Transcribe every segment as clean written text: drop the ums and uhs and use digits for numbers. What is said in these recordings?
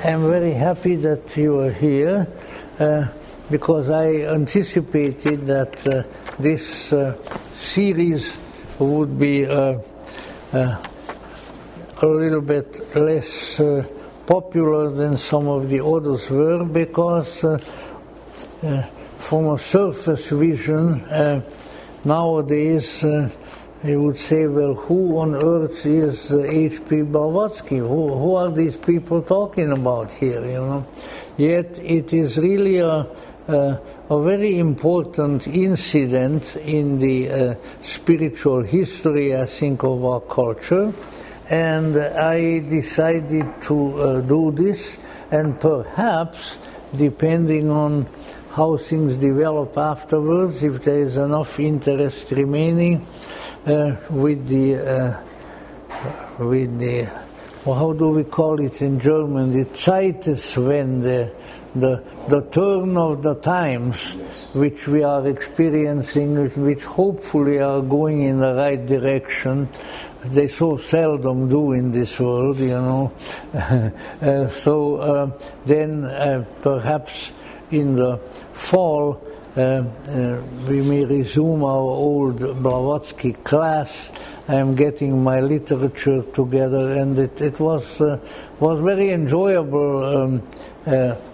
I'm very happy that you are here because I anticipated that this series would be a little bit less popular than some of the others were, because from a surface vision nowadays you would say, well, who on earth is H.P. Blavatsky? Who are these people talking about here, you know? Yet it is really a very important incident in the spiritual history, I think, of our culture. And I decided to do this, and perhaps, depending on how things develop afterwards, if there is enough interest remaining, with the well, how do we call it in German, the Zeitwende, the turn of the times, which we are experiencing, which hopefully are going in the right direction. They so seldom do in this world, you know. Then perhaps in the fall we may resume our old Blavatsky class. I am getting my literature together, and it was very enjoyable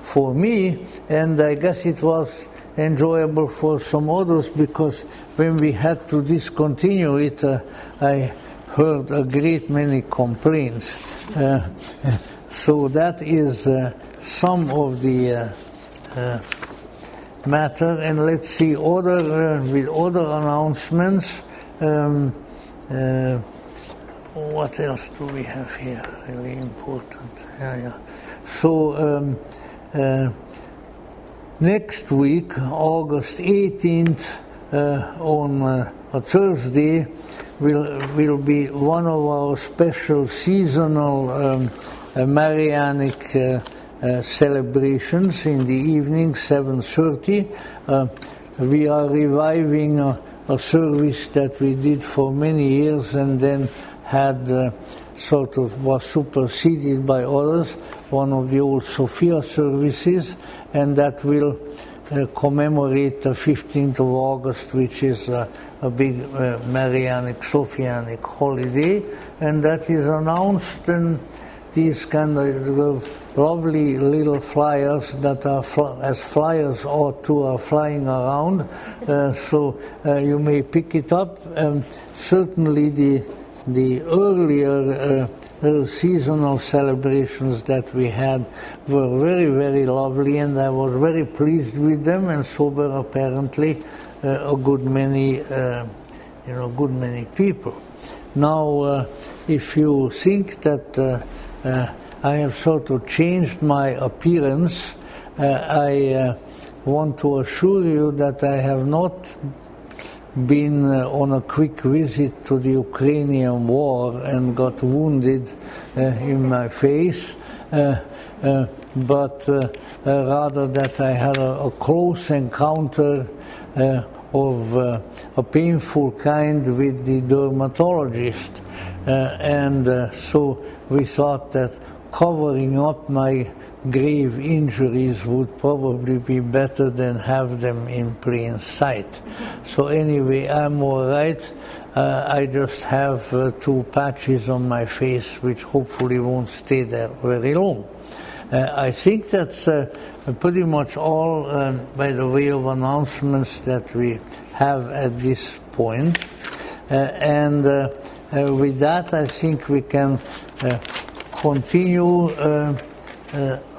for me, and I guess it was enjoyable for some others, because when we had to discontinue it, I heard a great many complaints. So that is some of the matter, and let's see with other announcements. What else do we have here? Really important. So next week, August 18th, on a Thursday, will be one of our special seasonal Marianic celebrations in the evening, 7:30. We are reviving a service that we did for many years and then had sort of was superseded by others, one of the old Sophia services, and that will commemorate the 15th of August, which is a big Marianic, Sophianic holiday, and that is announced in these kind of lovely little flyers that are, as flyers ought to, are flying around, so you may pick it up. Certainly the earlier seasonal celebrations that we had were very, very lovely, and I was very pleased with them, and so were apparently a good many people. Now, if you think that I have sort of changed my appearance, I want to assure you that I have not been on a quick visit to the Ukrainian war and got wounded in my face, but rather that I had a close encounter of a painful kind with the dermatologist, and so we thought that covering up my grave injuries would probably be better than have them in plain sight. So anyway, I'm all right. I just have 2 patches on my face, which hopefully won't stay there very long. I think that's pretty much all by the way of announcements that we have at this point. And with that, I think we can continue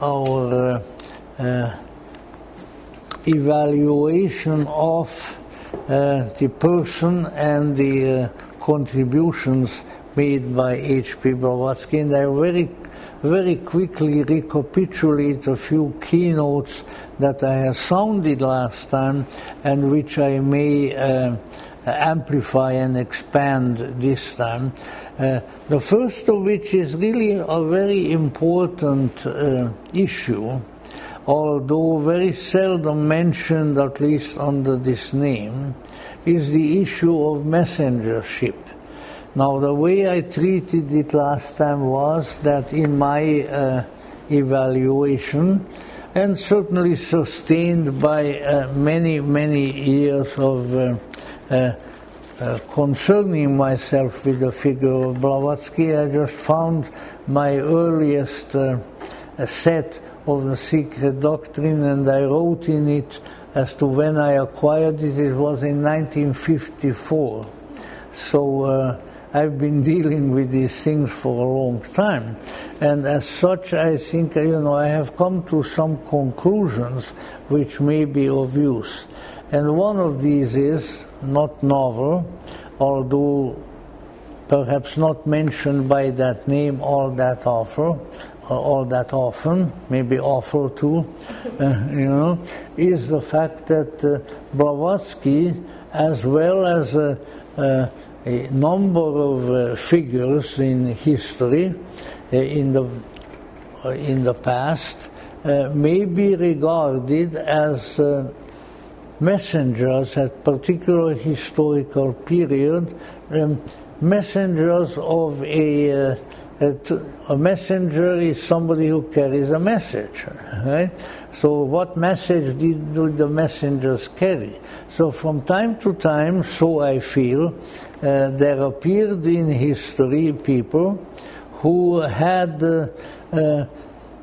our evaluation of the person and the contributions made by H.P. Blavatsky, and I very quickly recapitulate a few keynotes that I have sounded last time and which I may amplify and expand this time. The first of which is really a very important issue, although very seldom mentioned, at least under this name, is the issue of messengership. Now, the way I treated it last time was that in my evaluation, and certainly sustained by many, many years of concerning myself with the figure of Blavatsky. I just found my earliest set of the Secret Doctrine, and I wrote in it as to when I acquired it. It was in 1954. So I've been dealing with these things for a long time. And as such, I think, I have come to some conclusions which may be of use. And one of these is not novel, although perhaps not mentioned by that name all that often, maybe awful too, is the fact that Blavatsky, as well as a number of figures in history, in the past, may be regarded as messengers at particular historical period, messengers of a messenger is somebody who carries a message, right? So what message do the messengers carry? So from time to time, so I feel, there appeared in history people who had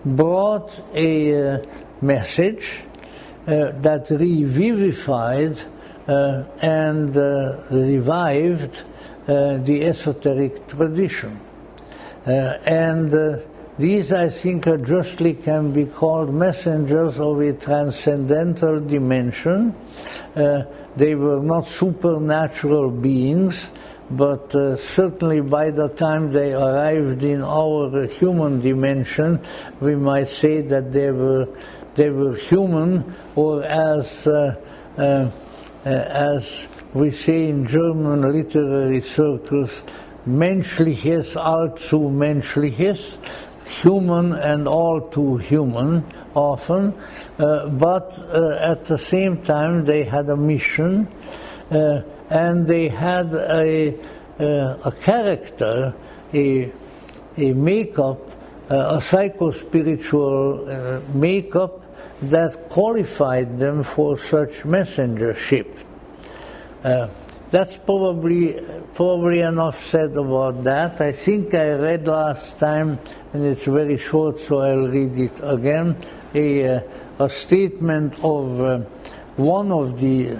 brought a message that revivified and revived the esoteric tradition. And these, I think, justly can be called messengers of a transcendental dimension. They were not supernatural beings, but certainly by the time they arrived in our human dimension, we might say that they were human, or as we say in German literary circles, menschliches, allzu menschliches, human and all too human, often, but at the same time they had a mission, and they had a character, a makeup, a psycho-spiritual makeup that qualified them for such messengership. That's probably enough said about that. I think I read last time, and it's very short, so I'll read it again, a statement of one of the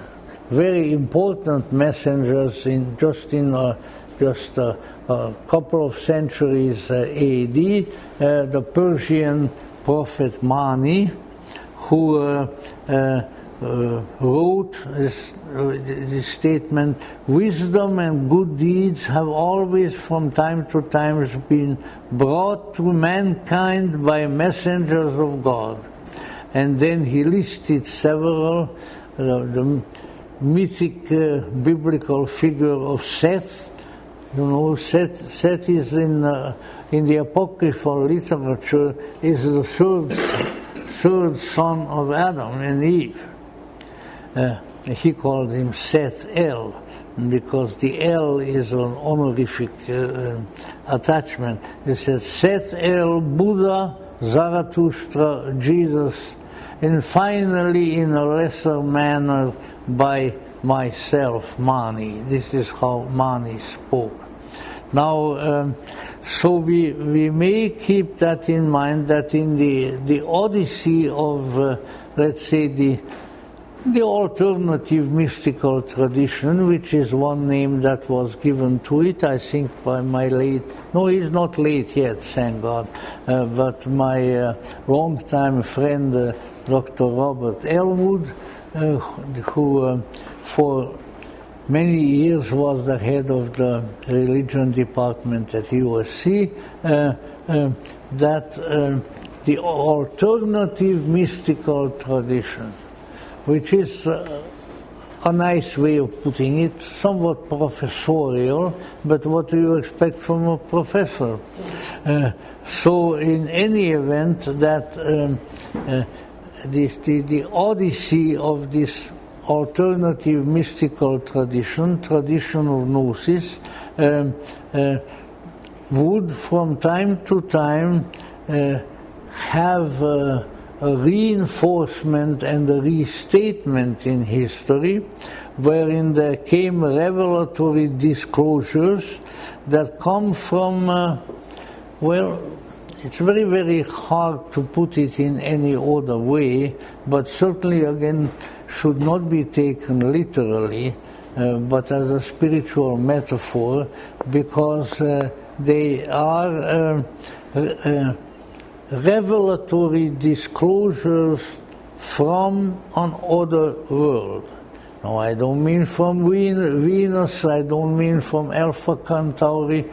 very important messengers in just a couple of centuries AD, the Persian prophet Mani, who wrote this statement: wisdom and good deeds have always from time to time been brought to mankind by messengers of God. And then he listed several, the mythic biblical figure of Seth. Seth is in the apocryphal literature is the third son of Adam and Eve. He called him Seth El, because the El is an honorific attachment. He said Seth El, Buddha, Zarathustra, Jesus, and finally in a lesser manner by myself, Mani. This is how Mani spoke. Now, so we may keep that in mind, that in the odyssey of, let's say, the alternative mystical tradition, which is one name that was given to it, I think by my he's not late yet, thank God, but my long-time friend, Dr. Robert Elwood, who for many years was the head of the religion department at USC, that the alternative mystical tradition, which is a nice way of putting it, somewhat professorial, but what do you expect from a professor? So in any event, that the odyssey of this alternative mystical tradition of Gnosis, would from time to time have a reinforcement and a restatement in history, wherein there came revelatory disclosures that come from, well, it's very, very hard to put it in any other way, but certainly, again, should not be taken literally, but as a spiritual metaphor, because they are revelatory disclosures from another world. Now, I don't mean from Venus, I don't mean from Alpha Centauri,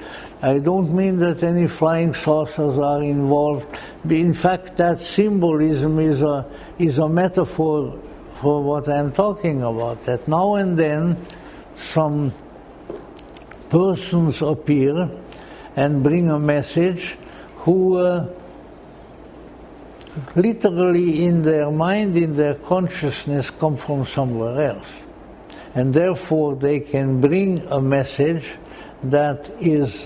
I don't mean that any flying saucers are involved. In fact, that symbolism is a metaphor for what I'm talking about, that now and then some persons appear and bring a message who literally in their mind, in their consciousness, come from somewhere else. And therefore they can bring a message that is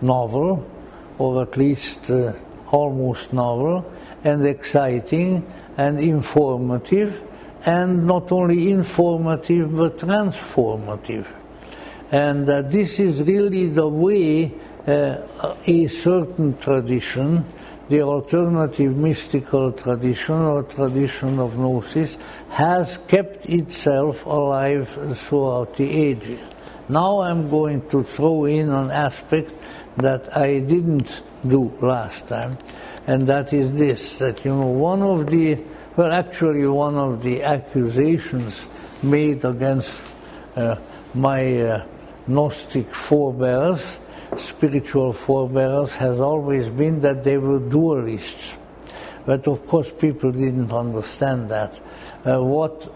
novel, or at least almost novel, and exciting and informative, and not only informative but transformative. And this is really the way a certain tradition, the alternative mystical tradition or tradition of Gnosis, has kept itself alive throughout the ages. Now I'm going to throw in an aspect that I didn't do last time, and that is this, that, you know, one of the accusations made against my Gnostic forebears, spiritual forebears, has always been that they were dualists. But of course people didn't understand that. What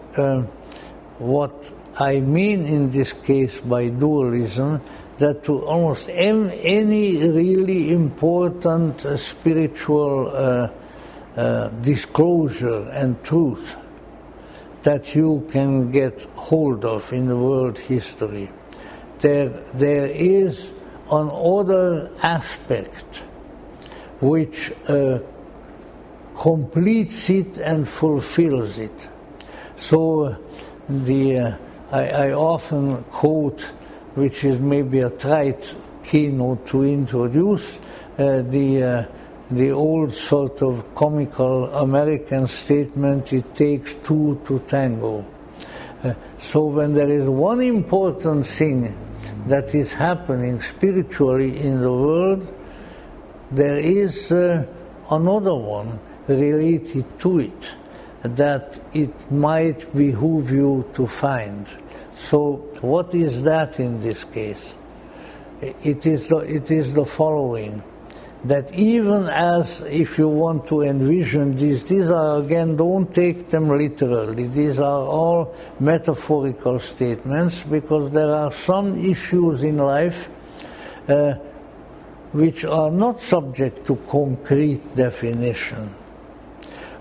I mean in this case by dualism, that to almost any really important spiritual disclosure and truth that you can get hold of in the world history, there is another aspect which completes it and fulfills it. So I often quote, which is maybe a trite keynote to introduce, the old sort of comical American statement, it takes two to tango. So when there is one important thing that is happening spiritually in the world, there is another one related to it that it might behoove you to find. So what is that in this case? It is the following, that even as, if you want to envision these are, again, don't take them literally, these are all metaphorical statements, because there are some issues in life which are not subject to concrete definition.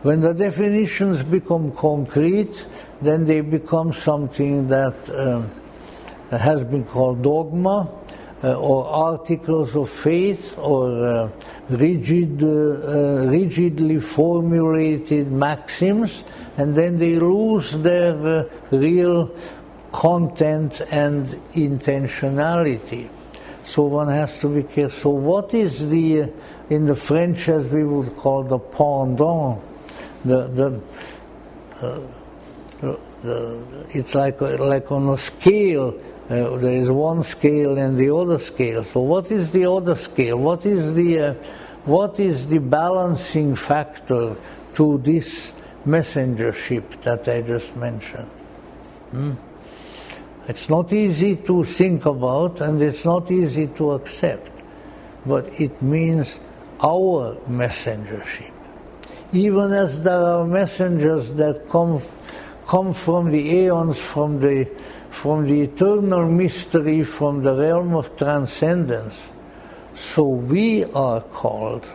When the definitions become concrete, then they become something that has been called dogma, or articles of faith, or rigidly formulated maxims, and then they lose their real content and intentionality. So one has to be careful. So what is in the French, as we would call the pendant, it's like on a scale. There is one scale and the other scale. So what is the other scale? What is the balancing factor to this messengership that I just mentioned? It's not easy to think about, and it's not easy to accept, but it means our messengership. Even as there are messengers that come from the aeons, from the eternal mystery, from the realm of transcendence, so we are called,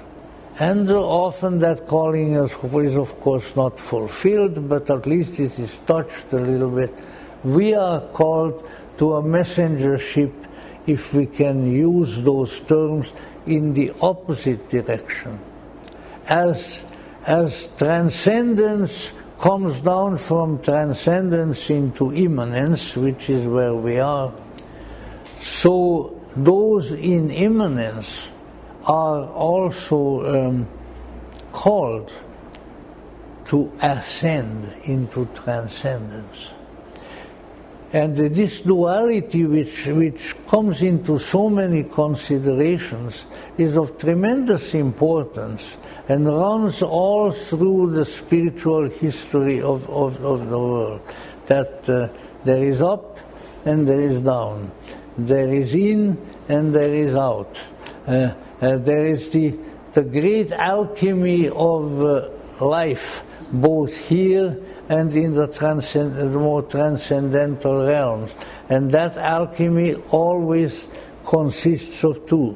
and often that calling is of course not fulfilled, but at least it is touched a little bit. We are called to a messengership, if we can use those terms, in the opposite direction. as transcendence comes down from transcendence into immanence, which is where we are, so those in immanence are also called to ascend into transcendence. And this duality which comes into so many considerations is of tremendous importance and runs all through the spiritual history of the world. That there is up and there is down. There is in and there is out. There is the great alchemy of life, both here and in the more transcendental realms. And that alchemy always consists of two.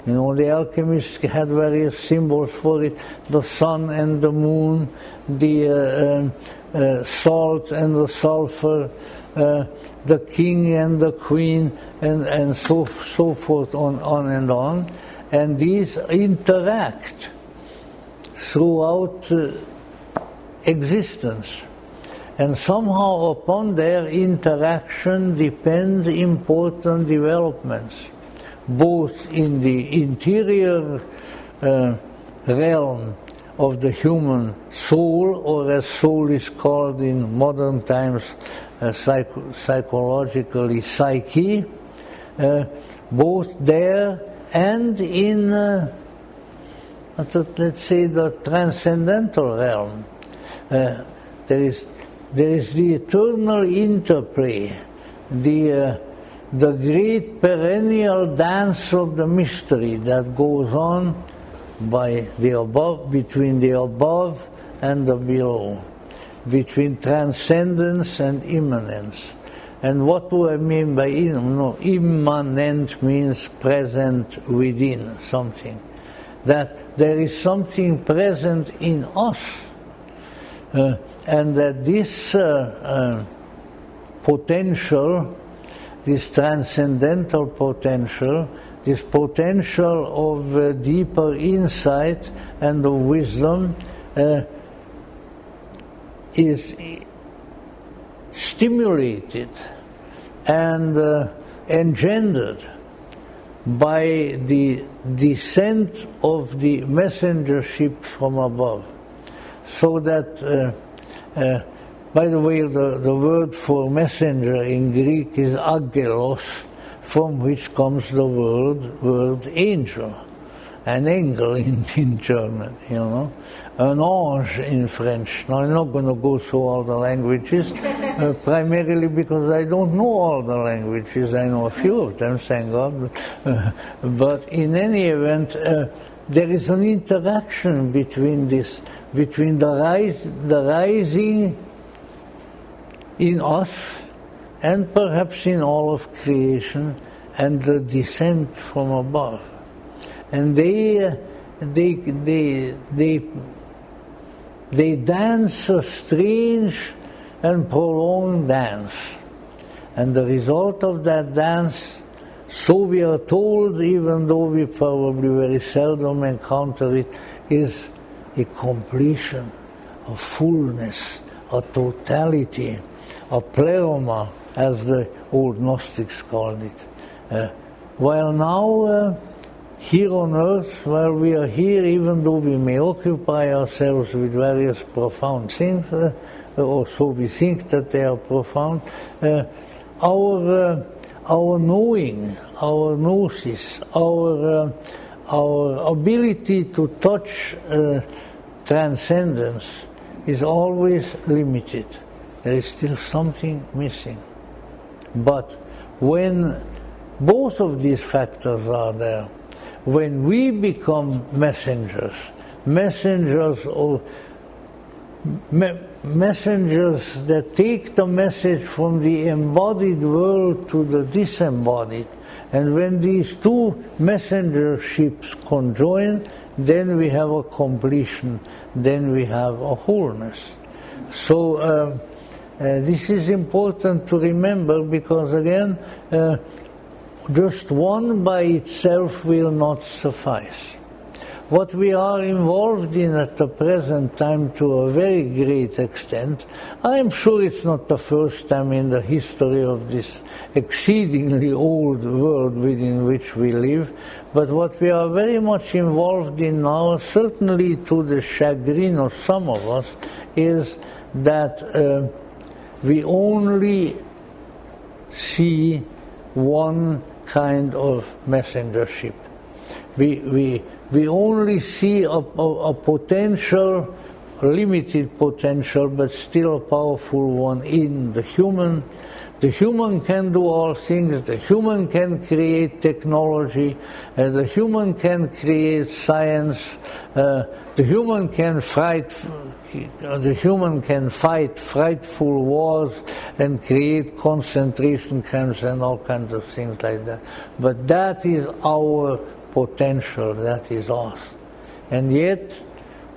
You know, the alchemists had various symbols for it: the sun and the moon, the salt and the sulfur, the king and the queen, and so forth, on and on. And these interact throughout existence. And somehow upon their interaction depend important developments, both in the interior realm of the human soul, or as soul is called in modern times, psychologically, psyche, both there and in, let's say, the transcendental realm. There is the eternal interplay, the great perennial dance of the mystery that goes on by the above, between the above and the below, between transcendence and immanence. And what do I mean by immanent? Means present within something. That there is something present in us. And that this potential, this transcendental potential, this potential of deeper insight and of wisdom is stimulated and engendered by the descent of the messengership from above. So that, by the way, the word for messenger in Greek is angelos, from which comes the word angel, an angel in German, you know, an ange in French. Now, I'm not going to go through all the languages, primarily because I don't know all the languages. I know a few of them, thank God. But in any event, there is an interaction between the rising in us, and perhaps in all of creation, and the descent from above. And they dance a strange and prolonged dance. And the result of that dance, so we are told, even though we probably very seldom encounter it, is a completion, a fullness, a totality, a pleroma, as the old Gnostics called it. While now, here on earth, while we are here, even though we may occupy ourselves with various profound things, or so we think that they are profound, our knowing, our gnosis, our ability to touch transcendence is always limited. There is still something missing. But when both of these factors are there, when we become messengers that take the message from the embodied world to the disembodied, and when these two messengerships conjoin, then we have a completion, then we have a wholeness. So this is important to remember, because again, just one by itself will not suffice. what we are involved in at the present time to a very great extent, I'm sure it's not the first time in the history of this exceedingly old world within which we live, but what we are very much involved in now, certainly to the chagrin of some of us, is that we only see one kind of messengership. We only see a potential, limited potential, but still a powerful one in the human. The human can do all things. The human can create technology. The human can create science. The human can fight. The human can fight frightful wars and create concentration camps and all kinds of things like that. But that is our potential, that is us. And yet,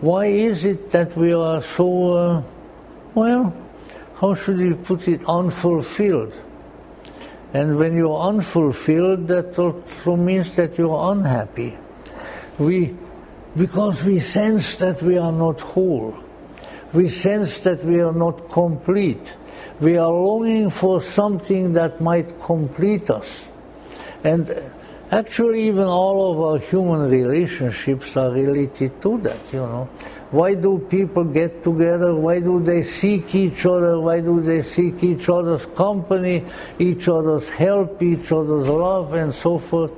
why is it that we are so, how should we put it, unfulfilled? And when you're unfulfilled, that also means that you're unhappy. Because we sense that we are not whole. We sense that we are not complete. We are longing for something that might complete us. And actually, even all of our human relationships are related to that, you know. Why do people get together? Why do they seek each other? Why do they seek each other's company, each other's help, each other's love, and so forth?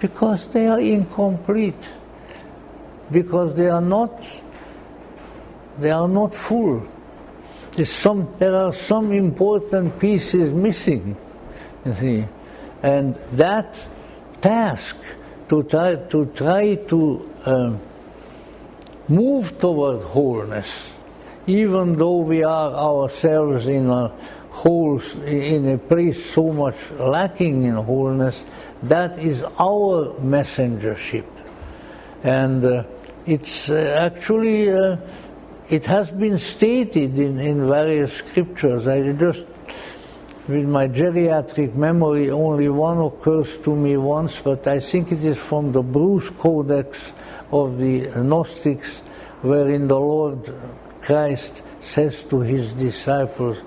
Because they are incomplete. Because they are not full. There are some important pieces missing, you see. And that task to try to move toward wholeness, even though we are ourselves in a place so much lacking in wholeness, that is our messengership. And it's actually, it has been stated in various scriptures. I just, with my geriatric memory, only one occurs to me once, but I think it is from the Bruce Codex of the Gnostics, wherein the Lord Christ says to his disciples,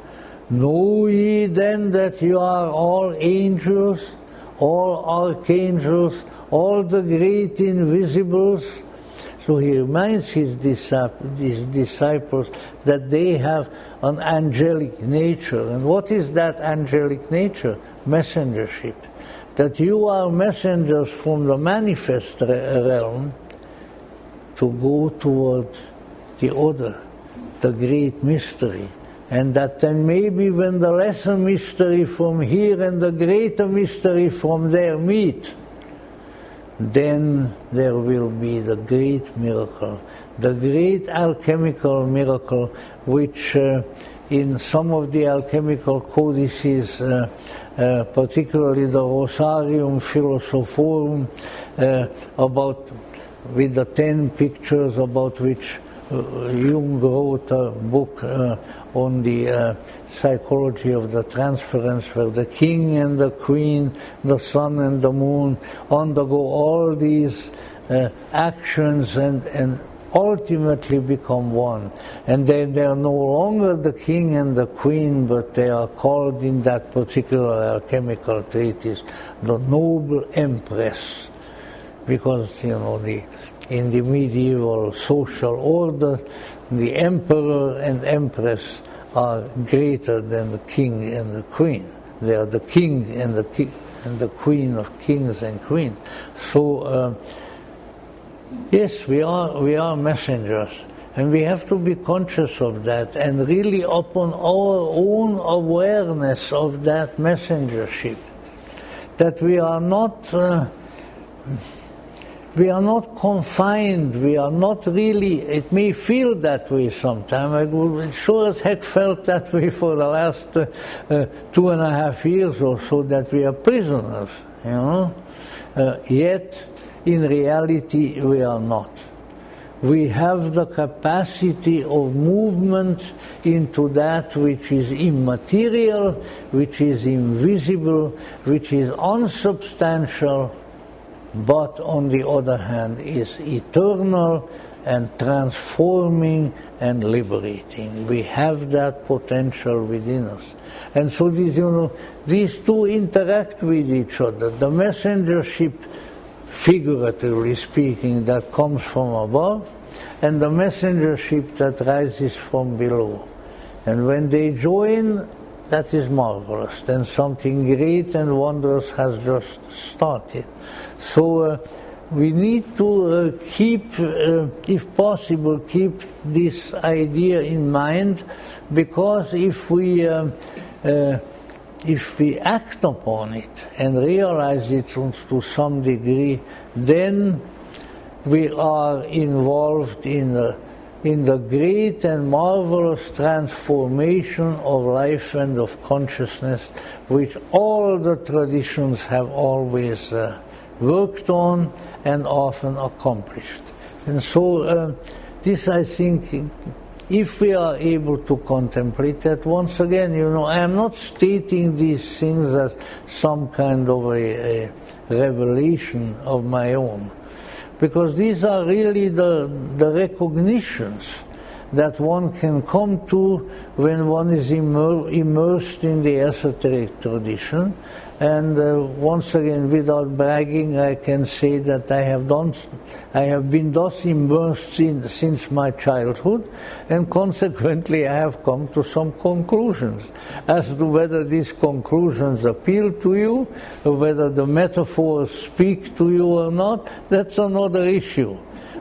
"Know ye then that you are all angels, all archangels, all the great invisibles?" So he reminds his disciples that they have an angelic nature. And what is that angelic nature? Messengership. That you are messengers from the manifest realm to go toward the other, the great mystery. And that then maybe when the lesser mystery from here and the greater mystery from there meet, then there will be the great miracle, the great alchemical miracle, which in some of the alchemical codices, particularly the Rosarium Philosophorum, with the 10 pictures about which Jung wrote a book on the psychology of the transference, where the king and the queen, the sun and the moon undergo all these actions and ultimately become one. And they are no longer the king and the queen, but they are called in that particular alchemical treatise the noble empress. Because, you know, in the medieval social order, the emperor and empress are greater than the king and the queen. They are the king and the queen of kings and queens. So, yes, we are messengers, and we have to be conscious of that, and really upon our own awareness of that messengership, that we are not confined, we are not really, it may feel that way sometimes. I sure as heck felt that way for the last 2.5 years or so, that we are prisoners, you know. Yet, in reality, we are not. We have the capacity of movement into that which is immaterial, which is invisible, which is unsubstantial, but on the other hand is eternal and transforming and liberating. We have that potential within us. And so these two interact with each other. The messengership, figuratively speaking, that comes from above, and the messengership that rises from below. And when they join, that is marvelous. Then something great and wondrous has just started. So we need to keep, if possible, keep this idea in mind, because if we act upon it and realize it to some degree, then we are involved in the great and marvelous transformation of life and of consciousness, which all the traditions have always worked on and often accomplished. And so this, I think, if we are able to contemplate that, once again, I am not stating these things as some kind of a revelation of my own, because these are really the recognitions that one can come to when one is immersed in the esoteric tradition. And once again, without bragging, I can say that I have been thus immersed since my childhood, and consequently I have come to some conclusions. As to whether these conclusions appeal to you, or whether the metaphors speak to you or not, that's another issue.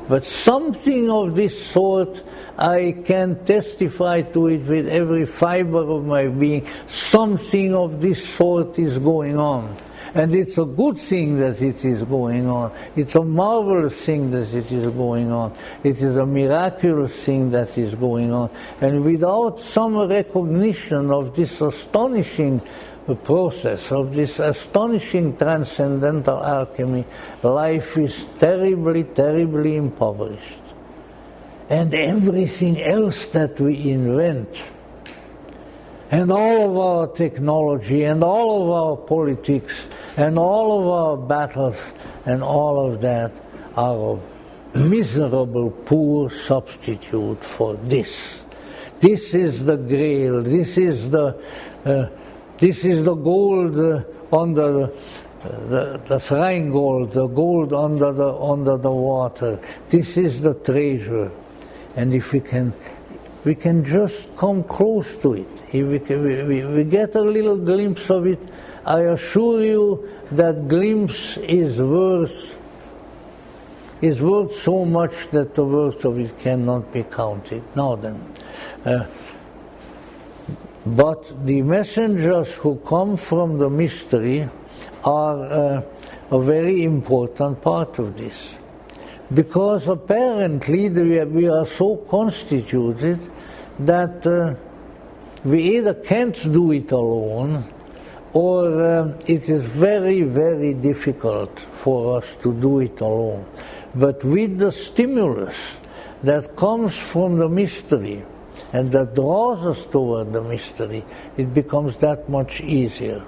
But something of this sort, I can testify to it with every fiber of my being. Something of this sort is going on. And it's a good thing that it is going on. It's a marvelous thing that it is going on. It is a miraculous thing that is going on. And without some recognition of this astonishing process, of this astonishing transcendental alchemy, life is terribly, terribly impoverished. And everything else that we invent, and all of our technology, and all of our politics, and all of our battles, and all of that are a miserable, poor substitute for this. This is the grail. This is the gold under the shrine gold, the gold under the water. This is the treasure, and if we can just come close to it, if we get a little glimpse of it, I assure you that glimpse is worth so much that the worth of it cannot be counted. Now then. But the messengers who come from the mystery are a very important part of this. Because apparently we are so constituted that we either can't do it alone, or it is very, very difficult for us to do it alone. But with the stimulus that comes from the mystery, and that draws us toward the mystery, it becomes that much easier.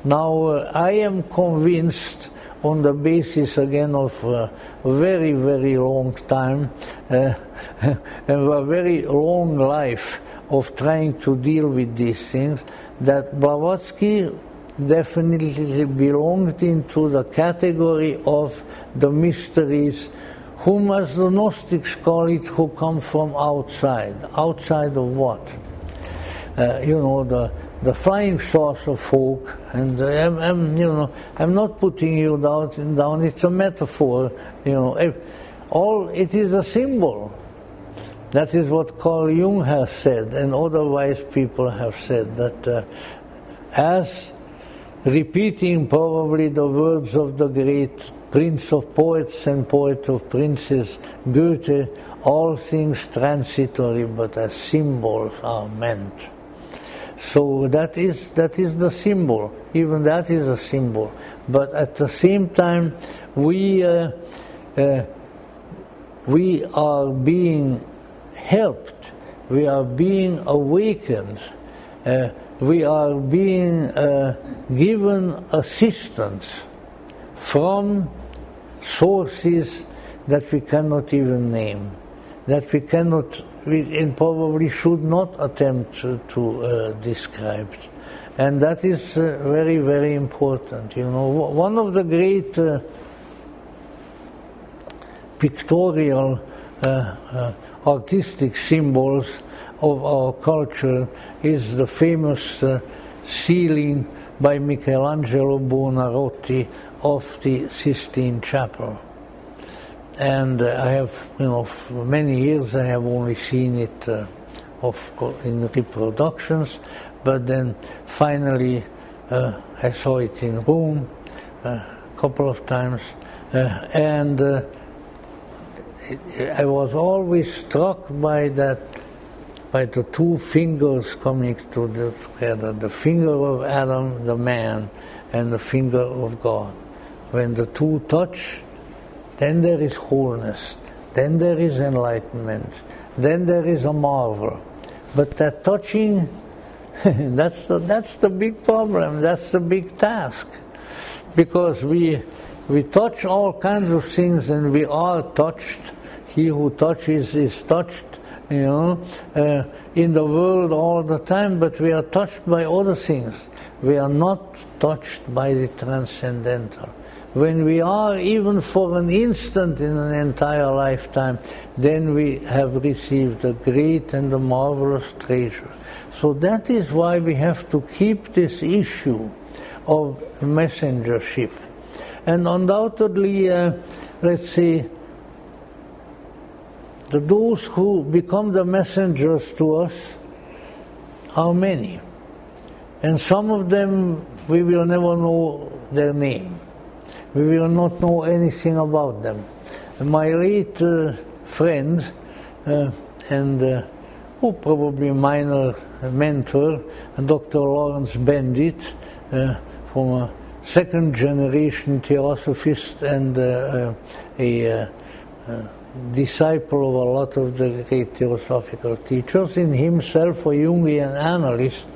Now, I am convinced, on the basis again of a very, very long time and a very long life of trying to deal with these things, that Blavatsky definitely belonged into the category of the mysteries, whom, as the Gnostics call it, who come from outside. Outside of what? The flying saucer folk, and I'm not putting you down. It's a metaphor. It is a symbol. That is what Carl Jung has said, and other wise people have said, that as repeating probably the words of the great Prince of Poets and Poet of Princes, Goethe, all things transitory, but as symbols are meant. So that is the symbol. Even that is a symbol. But at the same time, we are being helped. We are being awakened. We are being given assistance from sources that we cannot even name, that we cannot, and probably should not attempt to describe. And that is very, very important. You know, one of the great pictorial artistic symbols of our culture is the famous ceiling by Michelangelo Buonarroti of the Sistine Chapel. And I have, you know, for many years I have only seen it in reproductions, but then finally I saw it in Rome a couple of times, and I was always struck by that, by the two fingers coming together, the finger of Adam, the man, and the finger of God. When the two touch, then there is wholeness, then there is enlightenment, then there is a marvel. But that touching, that's the big problem, that's the big task. Because we touch all kinds of things and we are touched. He who touches is touched, you know, in the world all the time, but we are touched by other things. We are not touched by the transcendental. When we are, even for an instant in an entire lifetime, then we have received a great and a marvelous treasure. So that is why we have to keep this issue of messengership. And undoubtedly, let's say, those who become the messengers to us are many. And some of them, we will never know their name. We will not know anything about them. My late friend and probably minor mentor, Dr. Lawrence Bendit, from a second-generation theosophist and a disciple of a lot of the great theosophical teachers, in himself a Jungian analyst,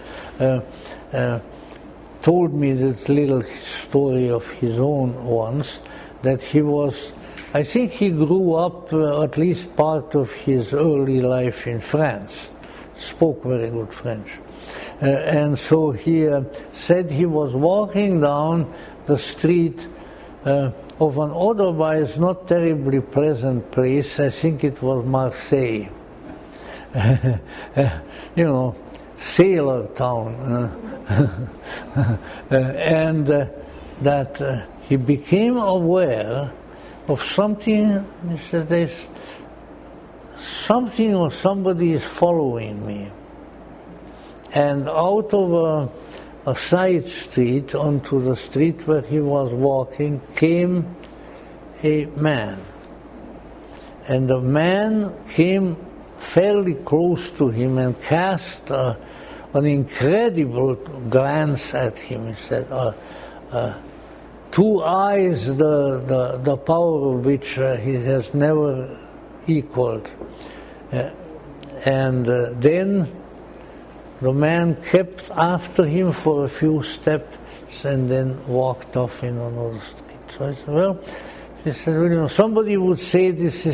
told me this little story of his own once, that he was, I think he grew up at least part of his early life in France, spoke very good French. And so he said he was walking down the street of an otherwise not terribly pleasant place. I think it was Marseille. You know, sailor town. And that he became aware of something. He said, there's something or somebody is following me. And out of a side street onto the street where he was walking came a man. And the man came fairly close to him and cast an incredible glance at him. He said, two eyes, the power of which he has never equaled. And then the man kept after him for a few steps and then walked off in another street. So I said, well, he said, well, you know, somebody would say this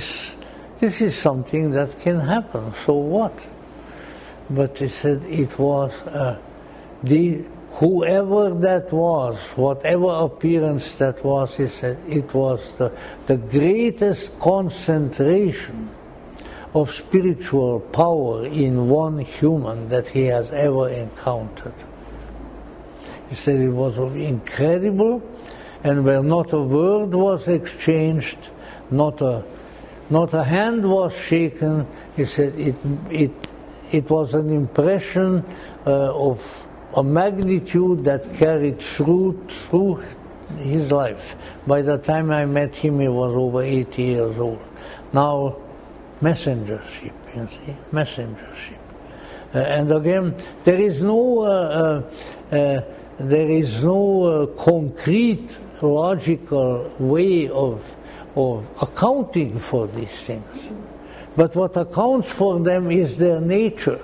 is something that can happen, so what? But he said it was whoever that was, whatever appearance that was, he said it was the greatest concentration of spiritual power in one human that he has ever encountered. He said it was incredible, and where not a word was exchanged, not a hand was shaken, he said it was an impression of a magnitude that carried through his life. By the time I met him, he was over 80 years old. Now, messengership, you see, messengership. And again, there is no concrete, logical way of accounting for these things. But what accounts for them is their nature,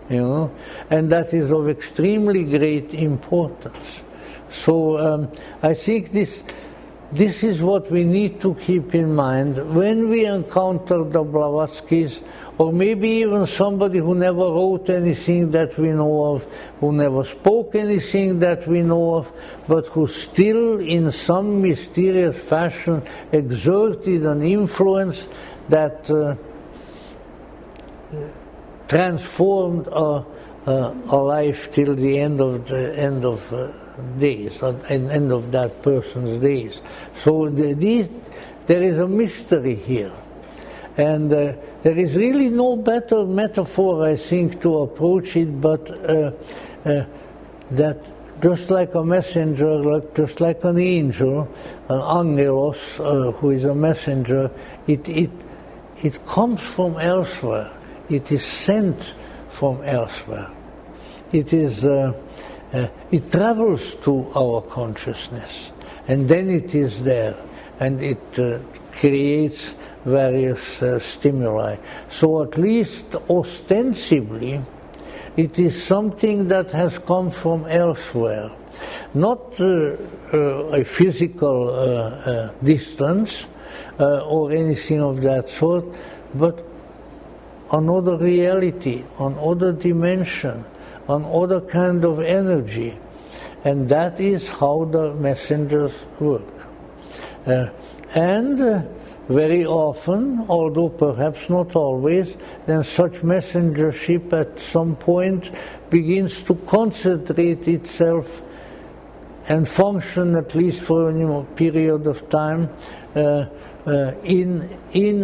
you know, and that is of extremely great importance. So I think this is what we need to keep in mind when we encounter the Blavatskys, or maybe even somebody who never wrote anything that we know of, who never spoke anything that we know of, but who still in some mysterious fashion exerted an influence that transformed a life till the end of days, or end of that person's days. So there is a mystery here. And there is really no better metaphor, I think, to approach it, but that just like a messenger, just like an angel, an angelos, who is a messenger, it comes from elsewhere. It is sent from elsewhere. It travels to our consciousness, and then it is there, and it creates various stimuli. So at least ostensibly, it is something that has come from elsewhere. Not a physical distance or anything of that sort, but another reality, another dimension, another kind of energy. And that is how the messengers work. Very often, although perhaps not always, then such messengership at some point begins to concentrate itself and function, at least for a period of time, in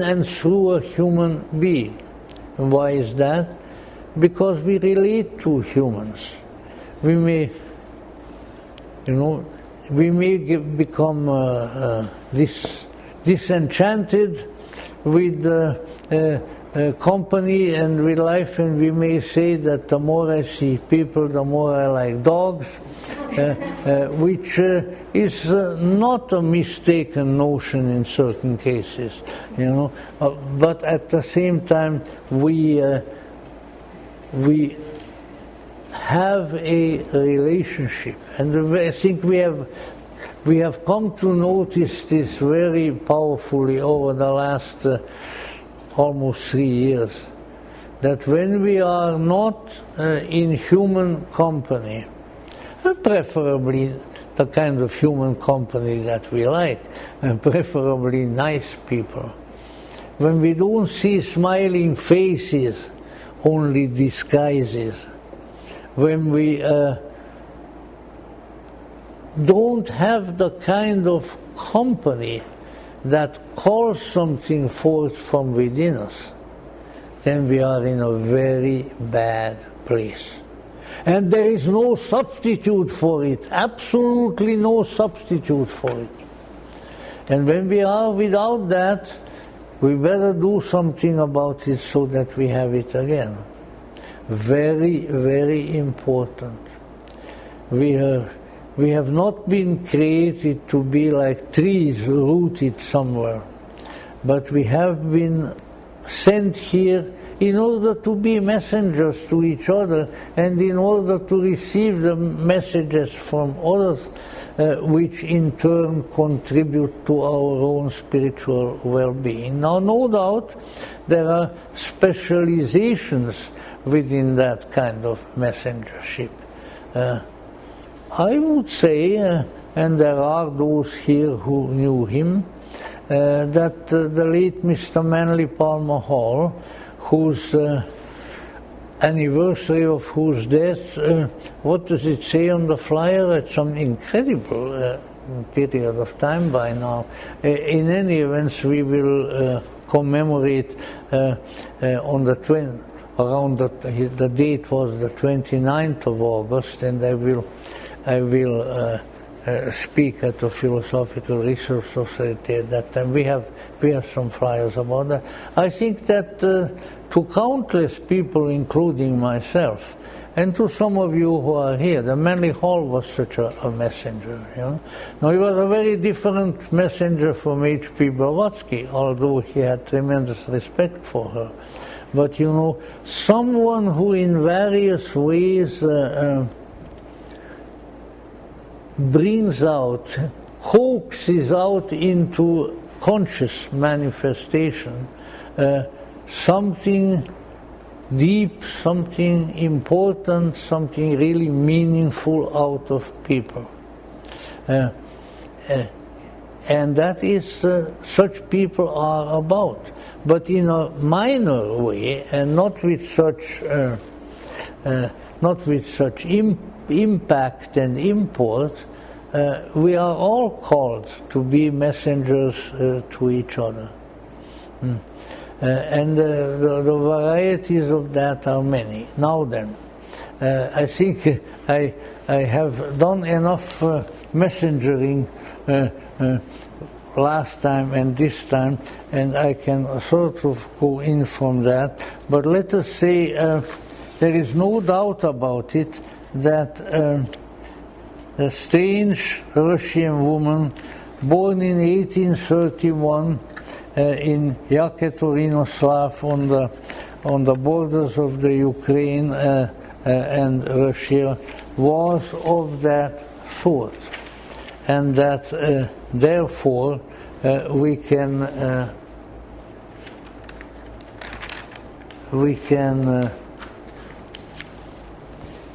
and through a human being. And why is that? Because we relate to humans. We may, become disenchanted with company and with life, and we may say that the more I see people, the more I like dogs, which is not a mistaken notion in certain cases, but at the same time we have a relationship, and I think we have come to notice this very powerfully over the last almost 3 years, that when we are not in human company, preferably the kind of human company that we like, and preferably nice people, when we don't see smiling faces, only disguises, when we don't have the kind of company that calls something forth from within us, then we are in a very bad place. And there is no substitute for it, absolutely no substitute for it. And when we are without that, we better do something about it so that we have it again. Very, very important. We have not been created to be like trees rooted somewhere, but we have been sent here in order to be messengers to each other and in order to receive the messages from others, which in turn contribute to our own spiritual well-being. Now, no doubt, there are specializations within that kind of messengership. I would say, and there are those here who knew him, that the late Mr. Manly Palmer Hall, whose anniversary of whose death, what does it say on the flyer? It's some incredible period of time by now. In any event, we will commemorate on the around the date was the 29th of August, and I will speak at the Philosophical Research Society at that time. We have some flyers about that. I think that to countless people, including myself, and to some of you who are here, the Manly Hall was such a messenger. Now, he was a very different messenger from H.P. Blavatsky, although he had tremendous respect for her. But someone who in various ways brings out coaxes out into conscious manifestation something deep, something important, something really meaningful out of people. And that is such people are about, but in a minor way, and not with such impact and import. We are all called to be messengers to each other, and the varieties of that are many. Now then, I think I have done enough messengering last time and this time, and I can sort of go in from that. But let us say there is no doubt about it that a strange Russian woman born in 1831 in Yekaterinoslav on the borders of the Ukraine and Russia was of that sort, and that therefore we can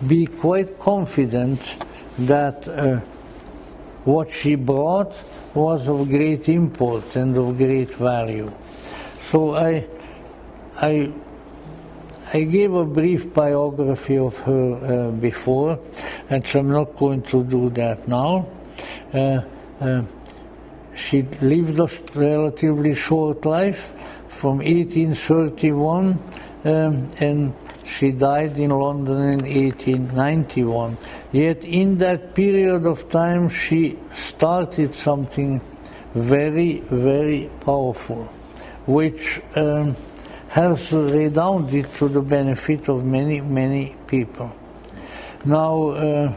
be quite confident that what she brought was of great import and of great value. So I gave a brief biography of her before, and so I'm not going to do that now. She lived a relatively short life from 1831 and she died in London in 1891. Yet in that period of time she started something very, very powerful, which has redounded to the benefit of many, many people. Now,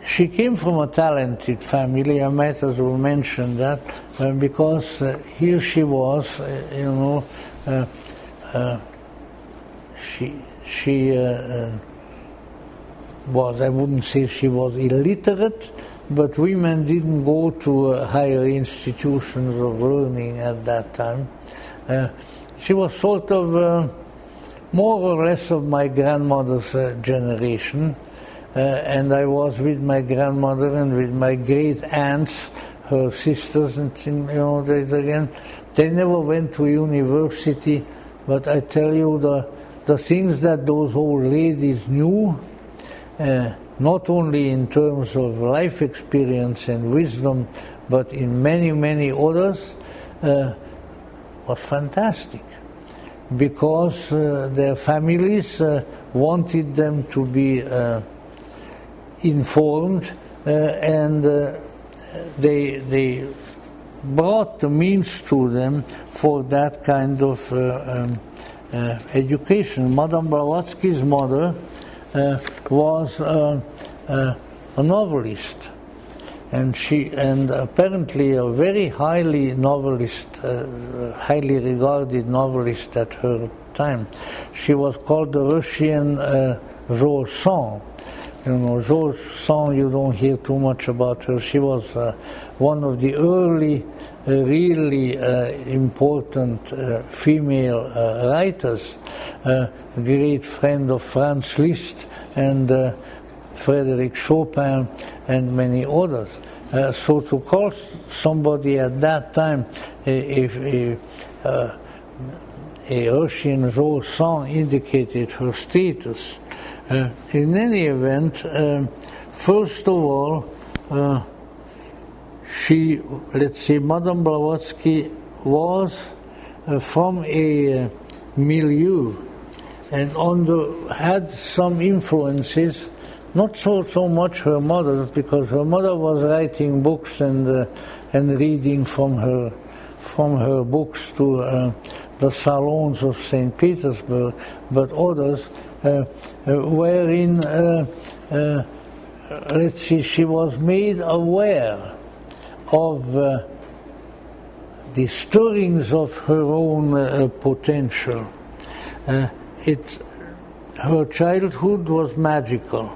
she came from a talented family. I might as well mention that because here she was, she was, I wouldn't say she was illiterate, but women didn't go to higher institutions of learning at that time. She was sort of more or less of my grandmother's generation. And I was with my grandmother and with my great aunts, her sisters, and they never went to university, but I tell you the things that those old ladies knew, not only in terms of life experience and wisdom, but in many, many others, was fantastic, because their families wanted them to be informed, and they brought the means to them for that kind of education. Madame Blavatsky's mother was a novelist, and apparently a very highly regarded novelist at her time. She was called the Russian George Sand. George Sand, you don't hear too much about her. She was one of the early, really important female writers, a great friend of Franz Liszt and Frédéric Chopin and many others. So to call somebody at that time a Russian George Sand indicated her status. In any event, first of all, let's say, Madame Blavatsky was from a milieu and had some influences, not so much her mother, because her mother was writing books and reading from her books to the salons of St. Petersburg, but others wherein, let's see, she was made aware of the stirrings of her own potential. Her childhood was magical.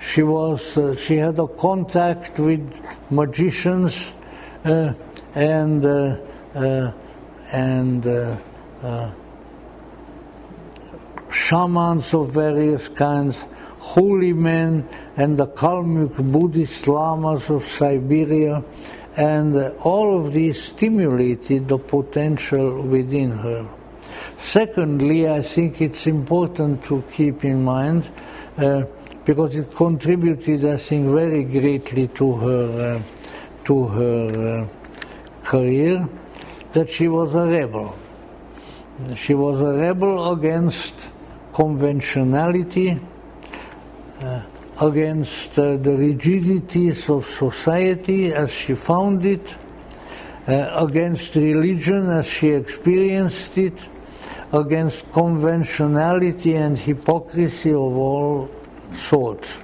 She had a contact with magicians and shamans of various kinds, holy men, and the Kalmyk Buddhist lamas of Siberia, and all of these stimulated the potential within her. Secondly, I think it's important to keep in mind, because it contributed, I think, very greatly to her career, that she was a rebel. She was a rebel against conventionality, against the rigidities of society as she found it, against religion as she experienced it, against conventionality and hypocrisy of all sorts.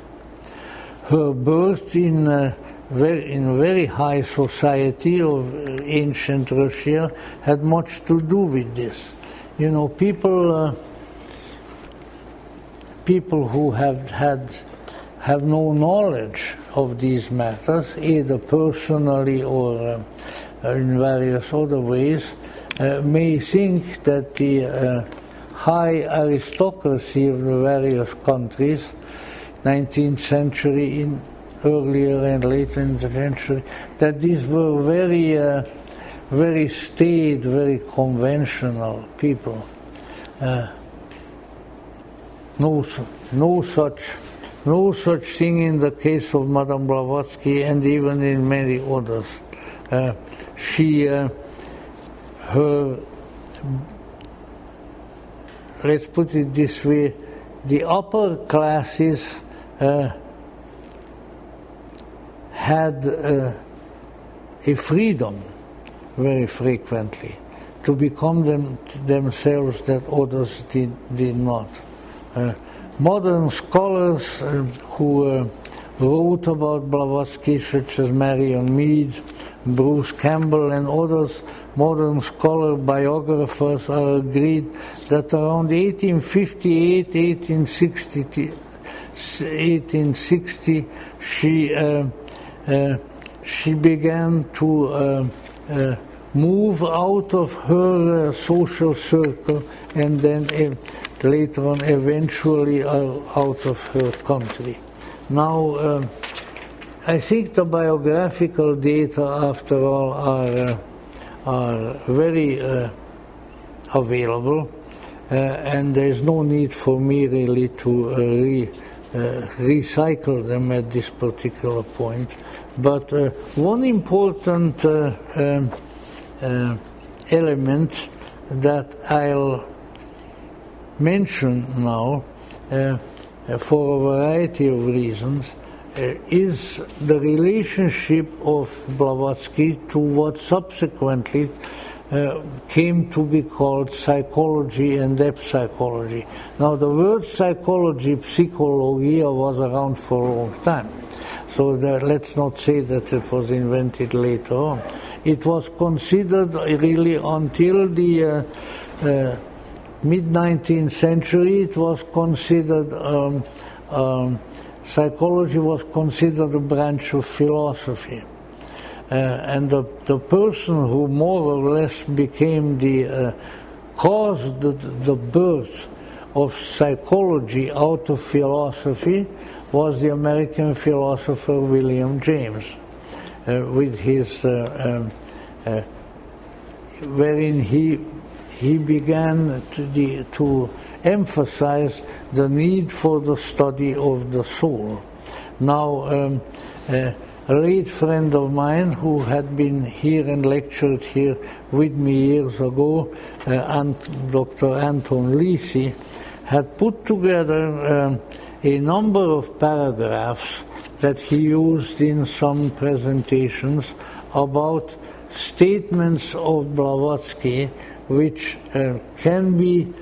Her birth in very high society of ancient Russia had much to do with this. You know, people who have no knowledge of these matters, either personally or in various other ways, may think that the high aristocracy of the various countries, 19th century, earlier and later in the century, that these were very staid, very conventional people. No such thing in the case of Madame Blavatsky, and even in many others. Let's put it this way, the upper classes had a freedom very frequently to become themselves that others did not. Modern scholars who wrote about Blavatsky, such as Marion Mead, Bruce Campbell and others, modern scholar biographers are agreed that around 1858, 1860, she began to move out of her social circle, and then later on eventually out of her country. Now, I think the biographical data, after all, are very available, and there is no need for me really to recycle them at this particular point. But one important element that I'll mention now, for a variety of reasons, is the relationship of Blavatsky to what subsequently came to be called psychology and depth psychology. Now, the word psychology, psychologia, was around for a long time. So let's not say that it was invented later on. It was considered really until the mid-19th century, it was considered, psychology was considered a branch of philosophy. And the person who more or less became caused the birth of psychology out of philosophy was the American philosopher William James, with his, wherein he began to emphasize the need for the study of the soul. Now, a late friend of mine who had been here and lectured here with me years ago, Dr. Anton Lisi, had put together a number of paragraphs that he used in some presentations about statements of Blavatsky which can be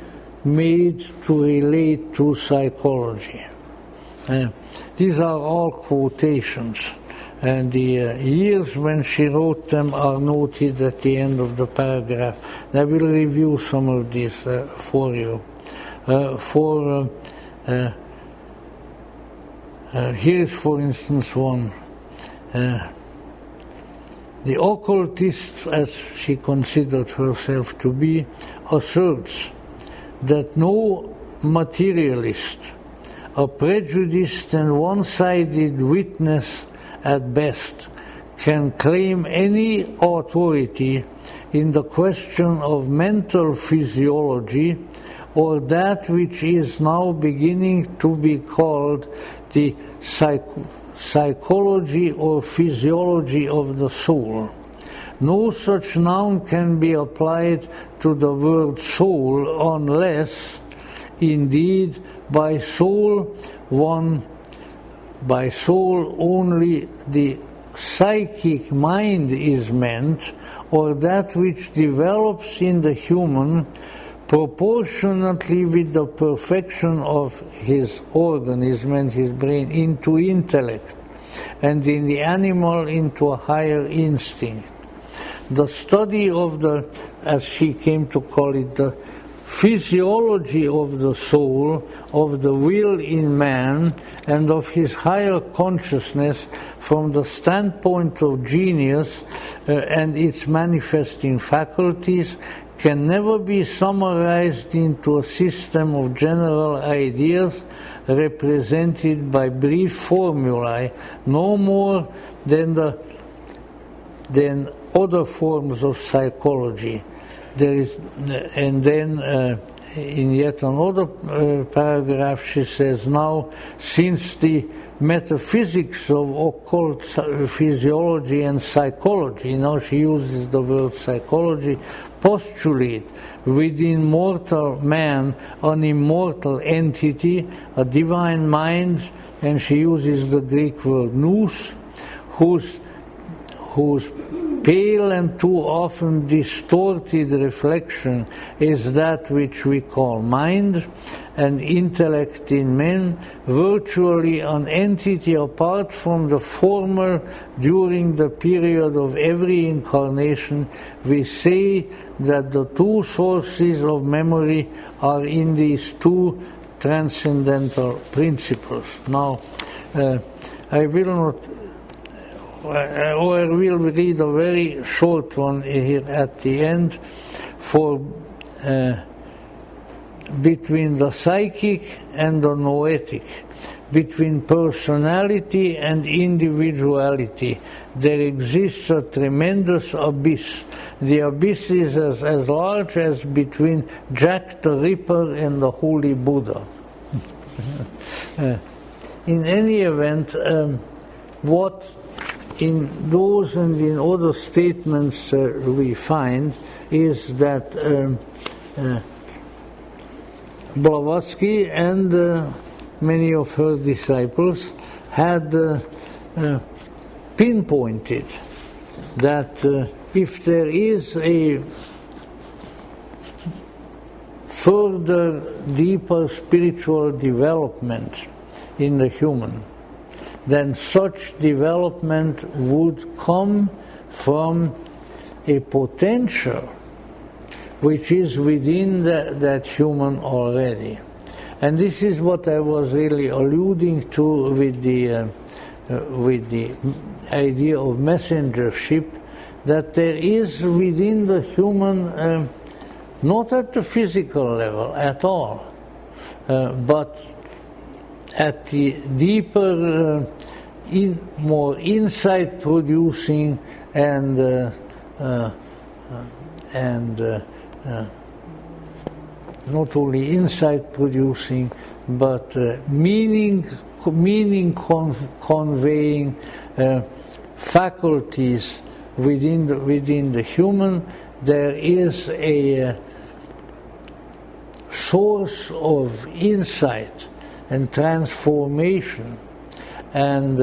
made to relate to psychology. These are all quotations, and the years when she wrote them are noted at the end of the paragraph. I will review some of these for you. Here is, for instance, one. The occultist, as she considered herself to be, asserts that no materialist, a prejudiced and one-sided witness at best, can claim any authority in the question of mental physiology, or that which is now beginning to be called the psychology or physiology of the soul. No such noun can be applied to the word soul unless, indeed, by soul only the psychic mind is meant, or that which develops in the human proportionately with the perfection of his organism and his brain into intellect, and in the animal into a higher instinct. The study of the, as she came to call it, the physiology of the soul, of the will in man, and of his higher consciousness from the standpoint of genius and its manifesting faculties can never be summarized into a system of general ideas represented by brief formulae, no more than other forms of psychology. There is, and then in yet another paragraph she says, now since the metaphysics of occult physiology and psychology, now she uses the word psychology, postulate within mortal man an immortal entity, a divine mind, and she uses the Greek word nous, whose pale and too often distorted reflection is that which we call mind, and intellect in men, virtually an entity apart from the former. During the period of every incarnation, we say that the two sources of memory are in these two transcendental principles. Now, I will not, or I will read a very short one here at the end, for between the psychic and the noetic, between personality and individuality, there exists a tremendous abyss. The abyss is as large as between Jack the Ripper and the Holy Buddha. In any event, what in those and in other statements we find is that Blavatsky and many of her disciples had pinpointed that if there is a further, deeper spiritual development in the human, then such development would come from a potential which is within that human already. And this is what I was really alluding to with the idea of messengership, that there is within the human, not at the physical level at all, but at the deeper, more insight-producing and not only insight-producing, but meaning-conveying faculties within the human. There is a source of insight and transformation and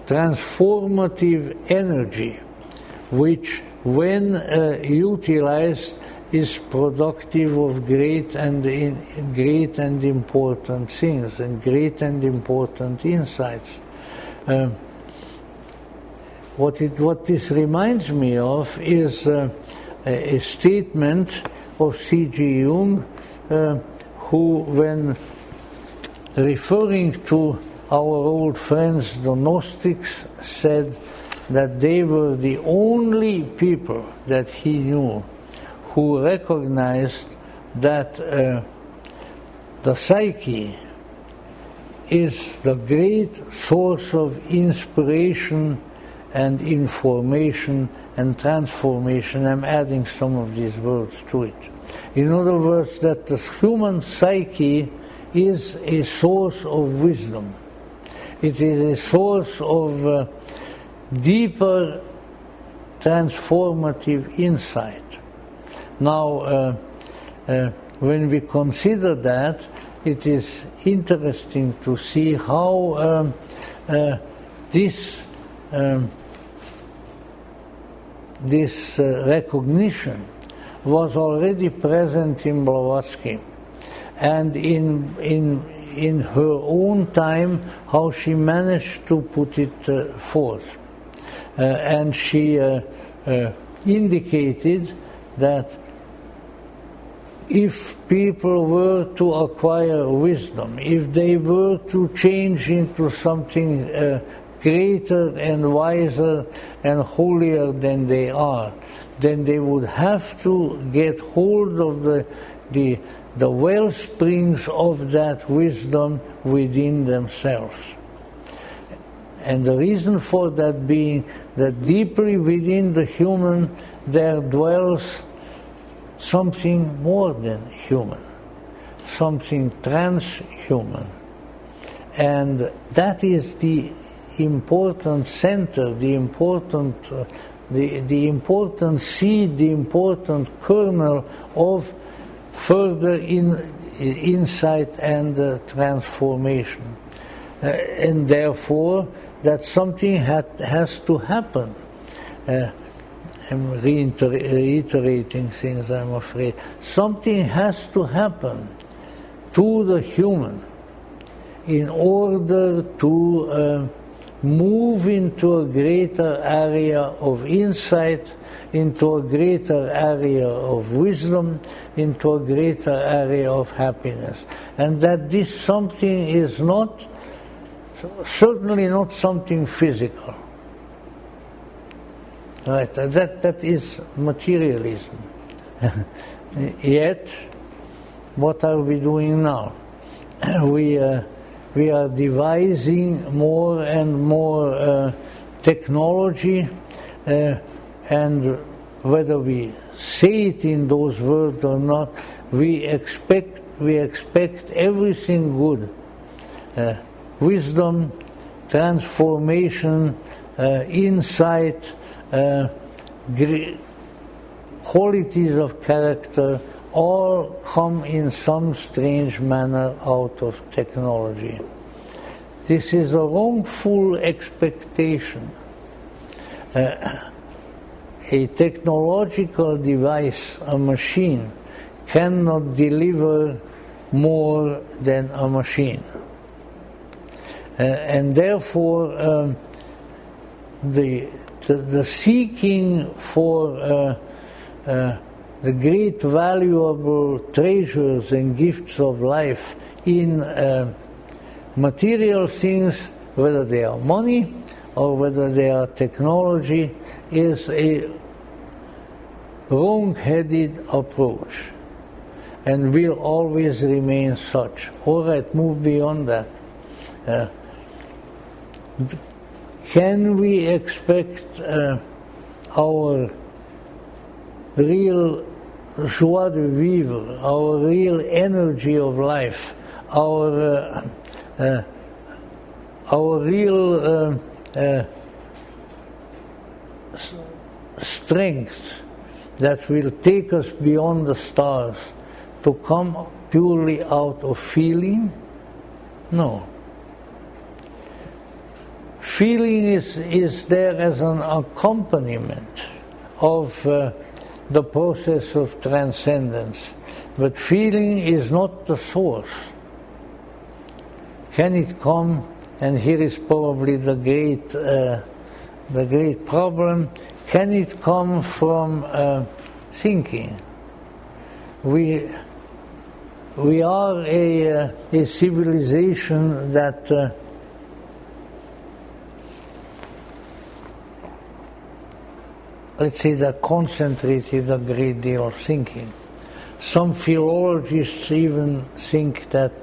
transformative energy, which, when utilized, is productive of great and important things and great and important insights. What this reminds me of is a statement of C.G. Jung, who, when referring to our old friends, the Gnostics, said that they were the only people that he knew who recognized that the psyche is the great source of inspiration and information and transformation. I'm adding some of these words to it. In other words, that the human psyche is a source of wisdom. It is a source of deeper transformative insight. Now, when we consider that, it is interesting to see how this recognition was already present in Blavatsky, and in her own time, how she managed to put it forth. And she indicated that if people were to acquire wisdom, if they were to change into something greater and wiser and holier than they are, then they would have to get hold of the well springs of that wisdom within themselves. And the reason for that being that deeply within the human there dwells something more than human, something transhuman. And that is the important center, the important seed, the important kernel of further insight and transformation. And therefore, that something has to happen. I'm reiterating things, I'm afraid. Something has to happen to the human in order to move into a greater area of insight, into a greater area of wisdom, into a greater area of happiness. And that this something is not, certainly not something physical. Right, that is materialism. Yet, what are we doing now? We are devising more and more technology, and whether we say it in those words or not, we expect everything good. Wisdom, transformation, insight, qualities of character, all come in some strange manner out of technology. This is a wrongful expectation. A technological device, a machine, cannot deliver more than a machine. And therefore, the seeking for the great valuable treasures and gifts of life in material things, whether they are money or whether they are technology, is a wrong-headed approach and will always remain such. All right, move beyond that. Can we expect our real joie de vivre, our real energy of life, our real strength that will take us beyond the stars to come purely out of feeling? No. Feeling is there as an accompaniment of the process of transcendence, but feeling is not the source. Can it come? And here is probably the great problem. Can it come from thinking? We are a civilization that let's say, that concentrated a great deal of thinking. Some philologists even think that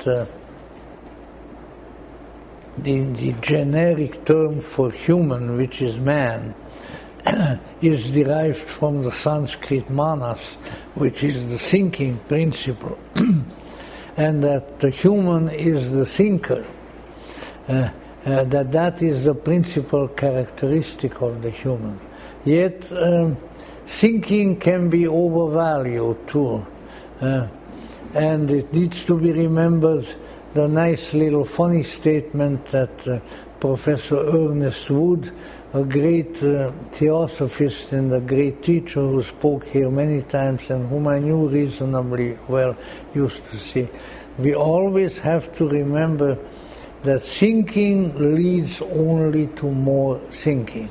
the generic term for human, which is man, is derived from the Sanskrit manas, which is the thinking principle, and that the human is the thinker, that is the principal characteristic of the human. Yet thinking can be overvalued too, and it needs to be remembered the nice little funny statement that Professor Ernest Wood, a great theosophist and a great teacher who spoke here many times and whom I knew reasonably well, used to say, we always have to remember that thinking leads only to more thinking.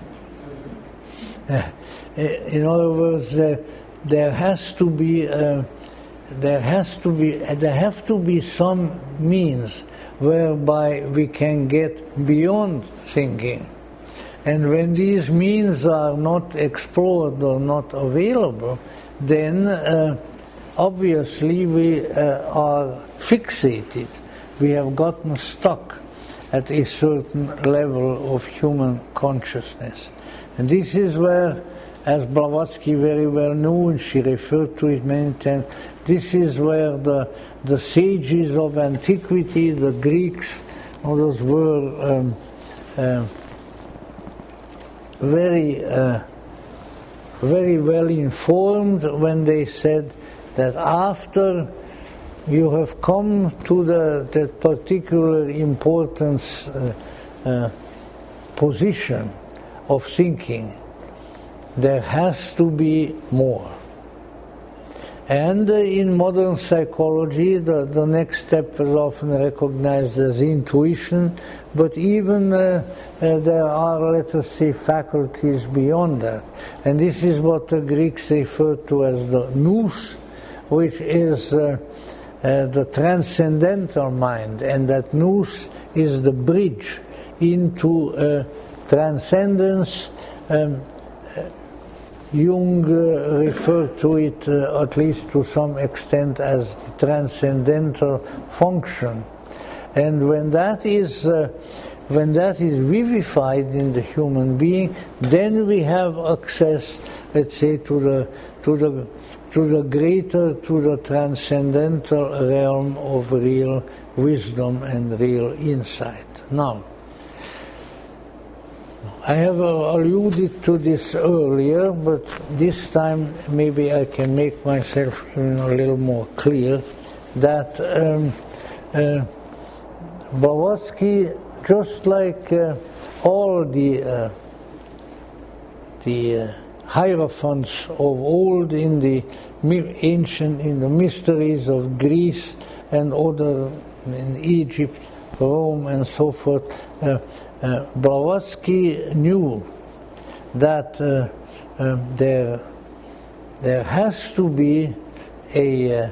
In other words, there have to be some means whereby we can get beyond thinking. And when these means are not explored or not available, then obviously we are fixated. We have gotten stuck at a certain level of human consciousness. And this is where, as Blavatsky very well knew, and she referred to it many times, this is where the sages of antiquity, the Greeks, others were very well informed when they said that after you have come to the particular importance position of thinking, there has to be more. And in modern psychology, the next step is often recognized as intuition, but even there are, let us say, faculties beyond that. And this is what the Greeks referred to as the nous, which is the transcendental mind, and that nous is the bridge into transcendence. Jung referred to it, at least to some extent, as the transcendental function. And when that is vivified in the human being, then we have access, let's say, to the greater, to the transcendental realm of real wisdom and real insight. Now, I have alluded to this earlier, but this time maybe I can make myself a little more clear that Blavatsky, just like all the hierophants of old in the ancient, in the mysteries of Greece and other in Egypt, Rome, and so forth, Blavatsky knew that there has to be a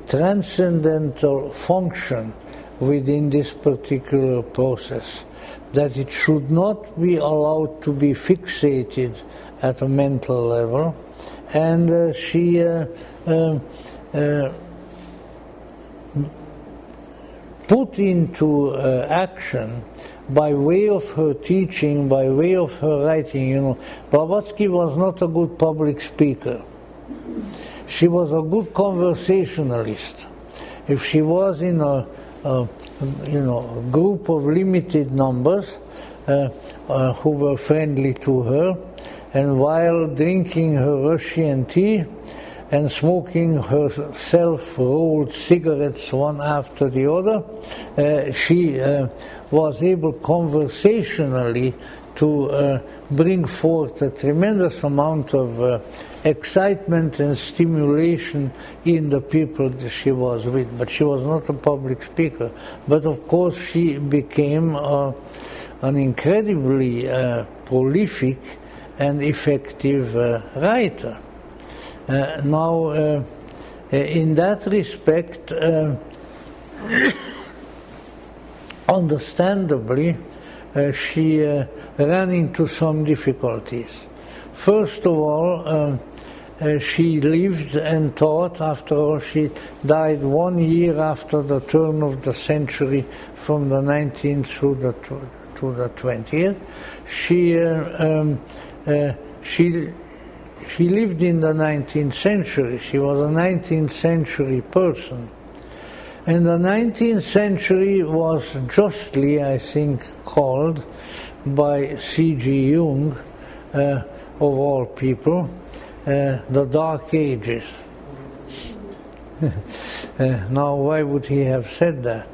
transcendental function within this particular process, that it should not be allowed to be fixated at a mental level, and she put into action, by way of her teaching, by way of her writing. Blavatsky was not a good public speaker. She was a good conversationalist. If she was in a group of limited numbers who were friendly to her, and while drinking her Russian tea and smoking her self-rolled cigarettes one after the other, she was able conversationally to bring forth a tremendous amount of excitement and stimulation in the people that she was with. But she was not a public speaker. But of course she became an incredibly prolific and effective writer. Now, in that respect, understandably, she ran into some difficulties. First of all, she lived and taught. After all, she died 1 year after the turn of the century, from the 19th to the 20th. She lived in the 19th century. She was a 19th century person. And the 19th century was justly, I think, called by C.G. Jung, of all people, the Dark Ages. Now, why would he have said that?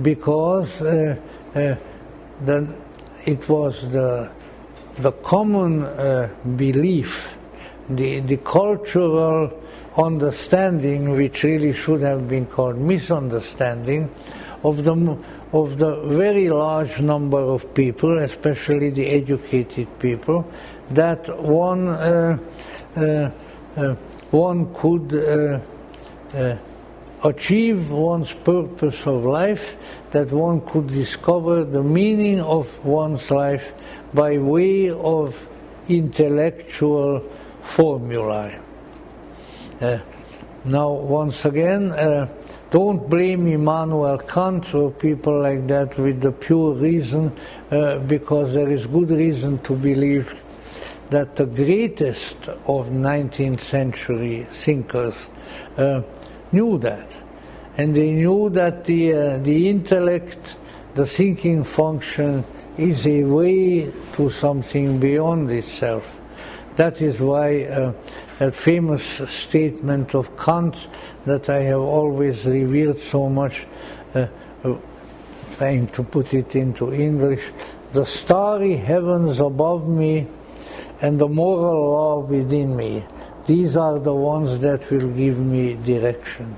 Because it was the common belief, the cultural understanding, which really should have been called misunderstanding, of the very large number of people, especially the educated people, that one could achieve one's purpose of life, that one could discover the meaning of one's life by way of intellectual formulae. Now, once again, don't blame Immanuel Kant or people like that with the pure reason, because there is good reason to believe that the greatest of 19th century thinkers knew that. And they knew that the intellect, the thinking function, is a way to something beyond itself. That is why that famous statement of Kant that I have always revered so much, trying to put it into English: the starry heavens above me and the moral law within me, these are the ones that will give me direction.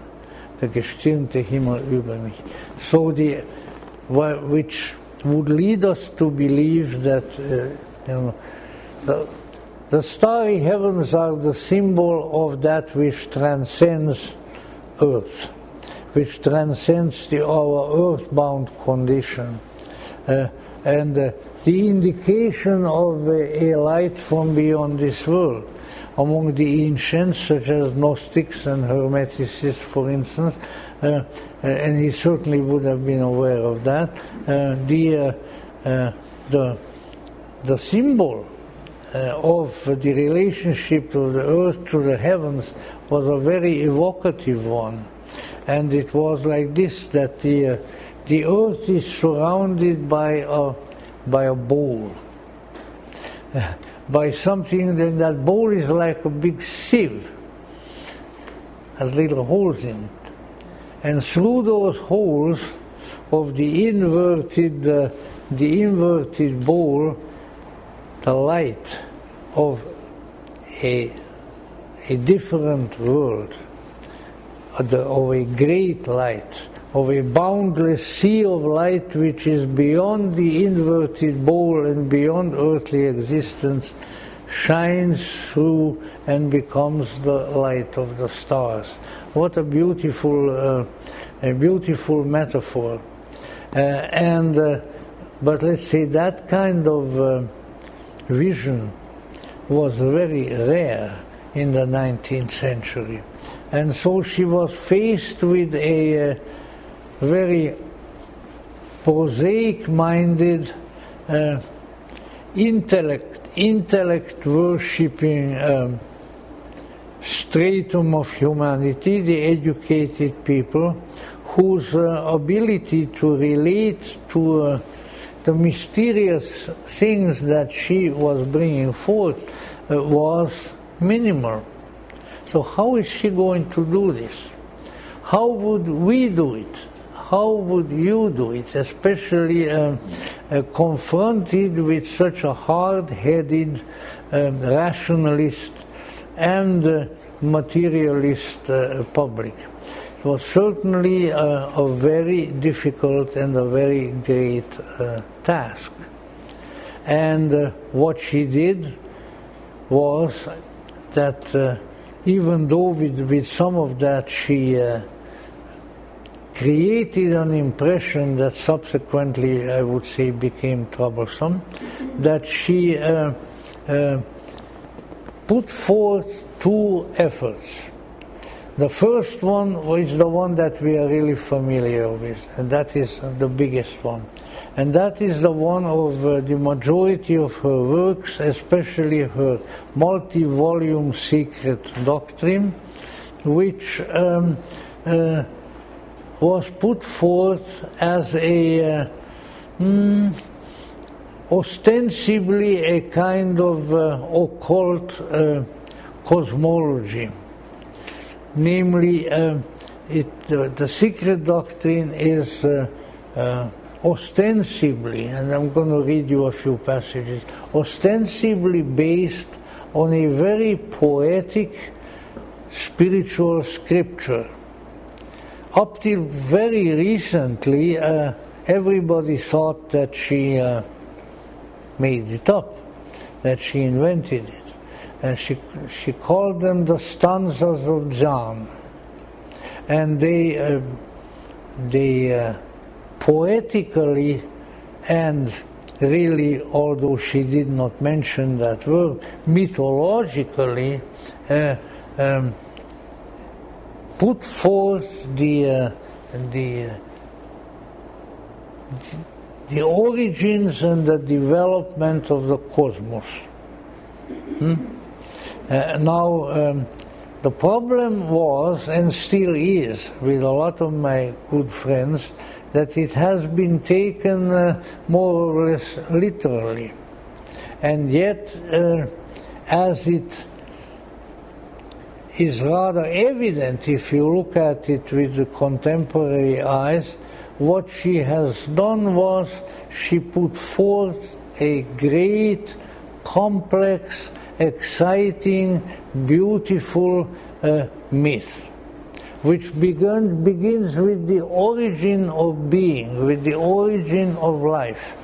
Der gestirnte Himmel über mich. So which would lead us to believe that the starry heavens are the symbol of that which transcends Earth, which transcends our earthbound condition, and the indication of a light from beyond this world. Among the ancients, such as Gnostics and Hermeticists, for instance, and he certainly would have been aware of that, the symbol of the relationship of the earth to the heavens was a very evocative one. And it was like this, that the earth is surrounded by a bowl. By something, then that bowl is like a big sieve, has little holes in it. And through those holes of the inverted bowl, the light of a different world, of a great light, of a boundless sea of light which is beyond the inverted bowl and beyond earthly existence, shines through and becomes the light of the stars. What a beautiful metaphor. But let's say that kind of vision was very rare in the 19th century. And so she was faced with a very prosaic-minded, intellect worshipping stratum of humanity, the educated people, whose ability to relate to the mysterious things that she was bringing forth was minimal. So how is she going to do this? How would we do it? How would you do it, especially confronted with such a hard-headed rationalist and materialist public? It was certainly a very difficult and a very great task. And what she did was that even though with some of that she created an impression that subsequently, I would say, became troublesome, that she put forth two efforts. The first one was the one that we are really familiar with, and that is the biggest one. And that is the one of the majority of her works, especially her multi-volume Secret Doctrine, which was put forth as a ostensibly a kind of occult cosmology. Namely, the Secret Doctrine is ostensibly, and I'm going to read you a few passages, ostensibly based on a very poetic spiritual scripture. Up till very recently, everybody thought that she made it up, that she invented it. And she called them the stanzas of John. And they poetically and really, although she did not mention that word, mythologically put forth the origins and the development of the cosmos. Now, the problem was, and still is, with a lot of my good friends, that it has been taken more or less literally. And yet, as it is rather evident if you look at it with the contemporary eyes, what she has done was she put forth a great, complex, exciting, beautiful myth, which begins with the origin of being, with the origin of life.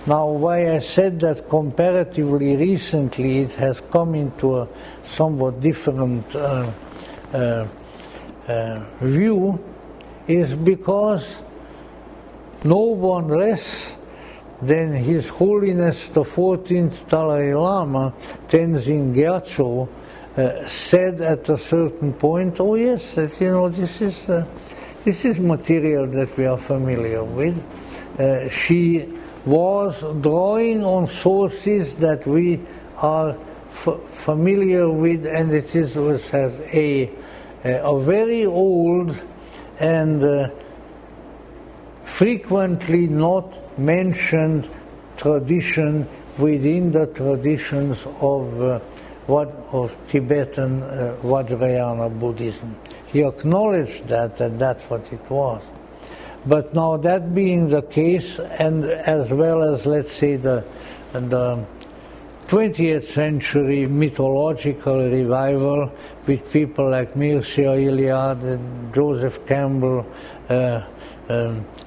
Now, why I said that comparatively recently it has come into a somewhat different view is because no one less than His Holiness the 14th Dalai Lama, Tenzin Gyatso, said at a certain point, oh yes, that, you know, this is material that we are familiar with. She was drawing on sources that we are familiar with, and it has a very old and frequently not mentioned tradition within the traditions of Tibetan Vajrayana Buddhism. He acknowledged that that's what it was. But now that being the case, and as well as, let's say, the 20th century mythological revival with people like Mircea Eliade, Joseph Campbell,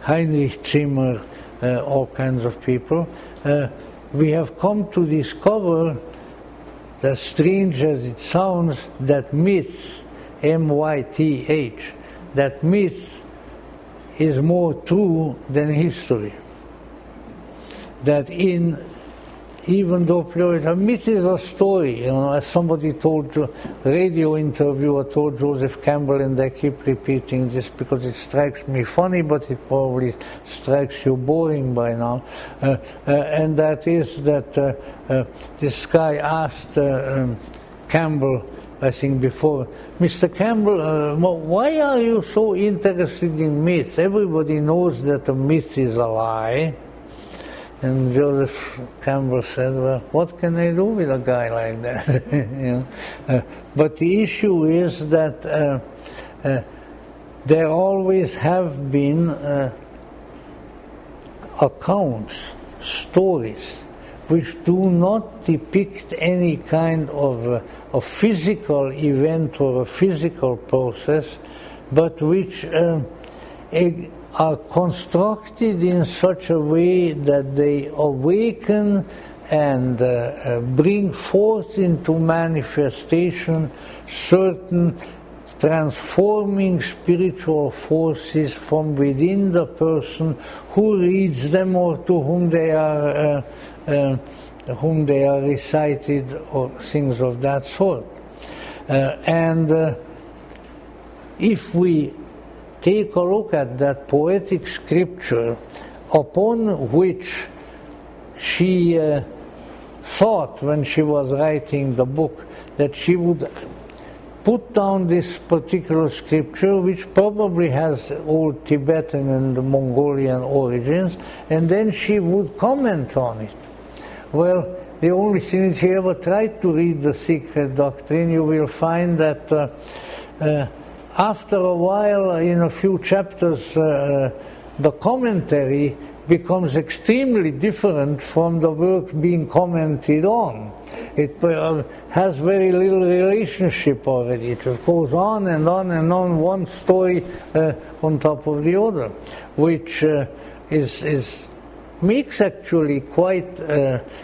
Heinrich Zimmer, all kinds of people, we have come to discover, as strange as it sounds, that myth, M-Y-T-H, that myth is more true than history. That even though a myth is a story, you know, as somebody told, radio interviewer told Joseph Campbell, and I keep repeating this because it strikes me funny, but it probably strikes you boring by now, and that is that this guy asked Campbell, I think before, Mr. Campbell, why are you so interested in myth? Everybody knows that a myth is a lie. And Joseph Campbell said, well, what can I do with a guy like that? You know? But the issue is that there always have been accounts, stories, which do not depict any kind of a physical event or a physical process, but which are constructed in such a way that they awaken and bring forth into manifestation certain transforming spiritual forces from within the person who reads them or to whom they are recited or things of that sort. If we take a look at that poetic scripture upon which she thought when she was writing the book, that she would put down this particular scripture, which probably has old Tibetan and Mongolian origins, and then she would comment on it. Well, the only thing, if you ever tried to read the Secret Doctrine, you will find that after a while, in a few chapters, the commentary becomes extremely different from the work being commented on. It has very little relationship already. It goes on and on and on, one story on top of the other, which makes actually quite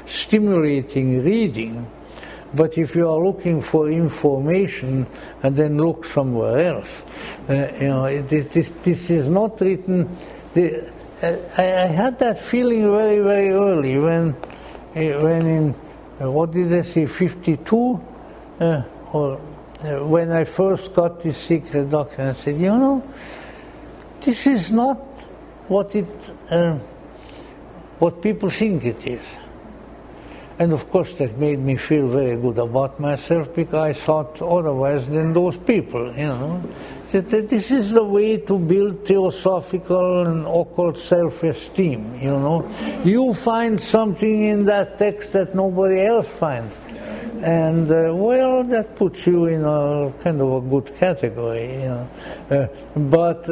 stimulating reading. But if you are looking for information, and then look somewhere else, this is not written. I had that feeling very, very early when in what did I say, 52, or when I first got this Secret Doctrine. I said, this is not what people think it is. And of course that made me feel very good about myself, because I thought otherwise than those people, That this is the way to build theosophical and occult self-esteem, You find something in that text that nobody else finds. And, well, that puts you in a kind of a good category, But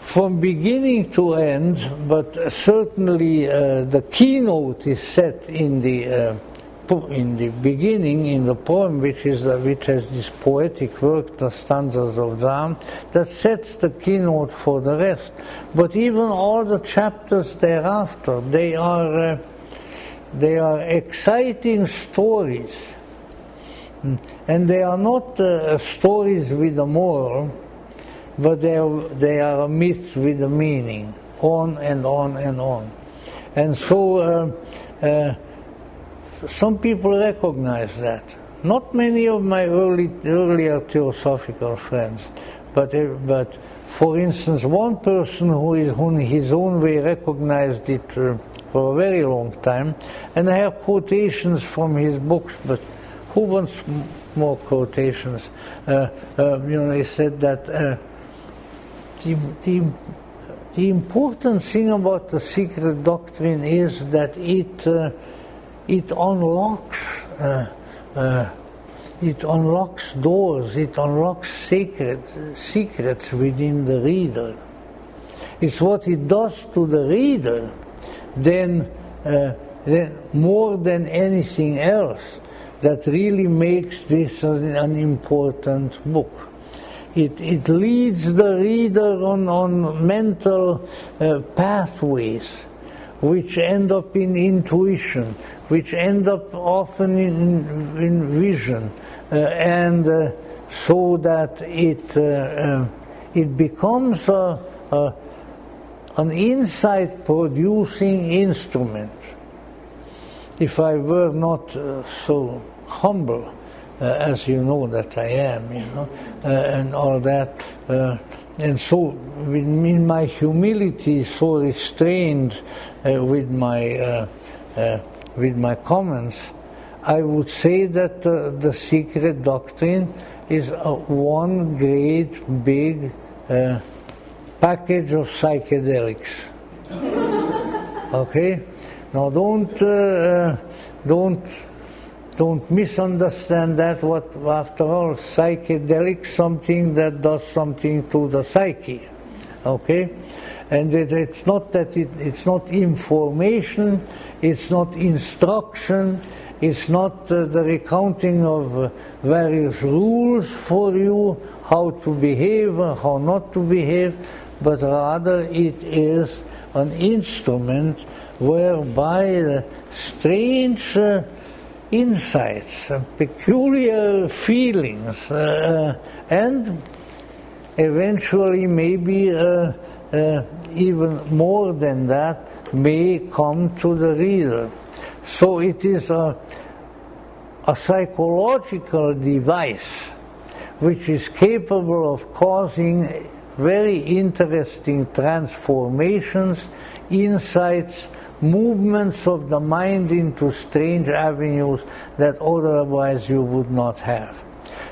from beginning to end, but certainly the keynote is set in the beginning, in the poem, which has this poetic work, the stanzas of Dham, that sets the keynote for the rest. But even all the chapters thereafter, they are exciting stories, and they are not stories with a moral, but they are a myth with a meaning, on and on and on. And so some people recognize that. Not many of my earlier theosophical friends, but for instance, one person who in his own way recognized it for a very long time, and I have quotations from his books, but who wants more quotations? He said that the important thing about the Secret Doctrine is that it unlocks doors, it unlocks secrets within the reader. It's what it does to the reader, then more than anything else, that really makes this an important book. It leads the reader on mental pathways, which end up in intuition, which end up often in vision, and so that it becomes an insight-producing instrument. If I were not so humble, as you know that I am, and all that, and so in my humility, so restrained with my comments, I would say that the Secret Doctrine is one great big package of psychedelics. Okay? Now don't misunderstand that. What, after all, psychedelic, something that does something to the psyche. Okay? And it's not that it's not information, it's not instruction, it's not the recounting of various rules for you, how to behave or how not to behave, but rather it is an instrument whereby the strange insights, peculiar feelings, and eventually maybe even more than that may come to the reader. So it is a psychological device which is capable of causing very interesting transformations, insights, movements of the mind into strange avenues that otherwise you would not have.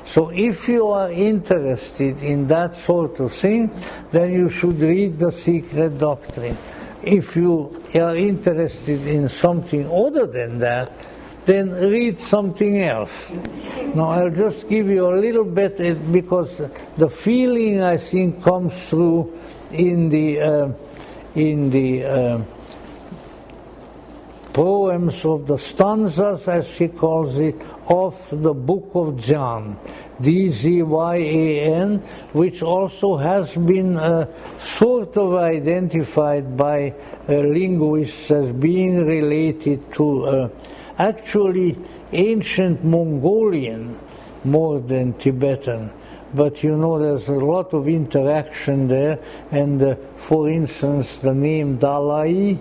So if you are interested in that sort of thing, then you should read the Secret Doctrine. If you are interested in something other than that, then read something else. Now I'll just give you a little bit, because the feeling, I think, comes through in the poems of the stanzas, as she calls it, of the Book of John, D-Z-Y-A-N, which also has been sort of identified by linguists as being related to actually ancient Mongolian more than Tibetan. But you know, there's a lot of interaction there, and for instance, the name Dalai,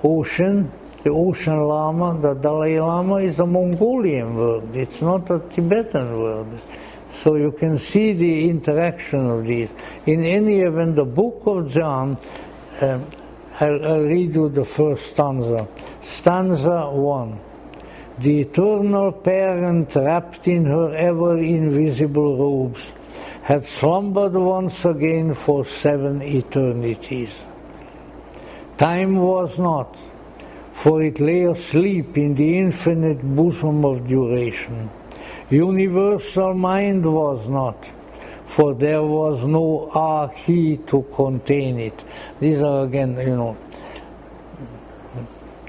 ocean, the ocean lama, the Dalai Lama is a Mongolian word, it's not a Tibetan word. So you can see the interaction of these. In any event, the Book of John, I'll read you the first stanza. Stanza 1. The eternal parent, wrapped in her ever invisible robes, had slumbered once again for 7 eternities. Time was not, for it lay asleep in the infinite bosom of duration. Universal mind was not, for there was no He to contain it. These are again,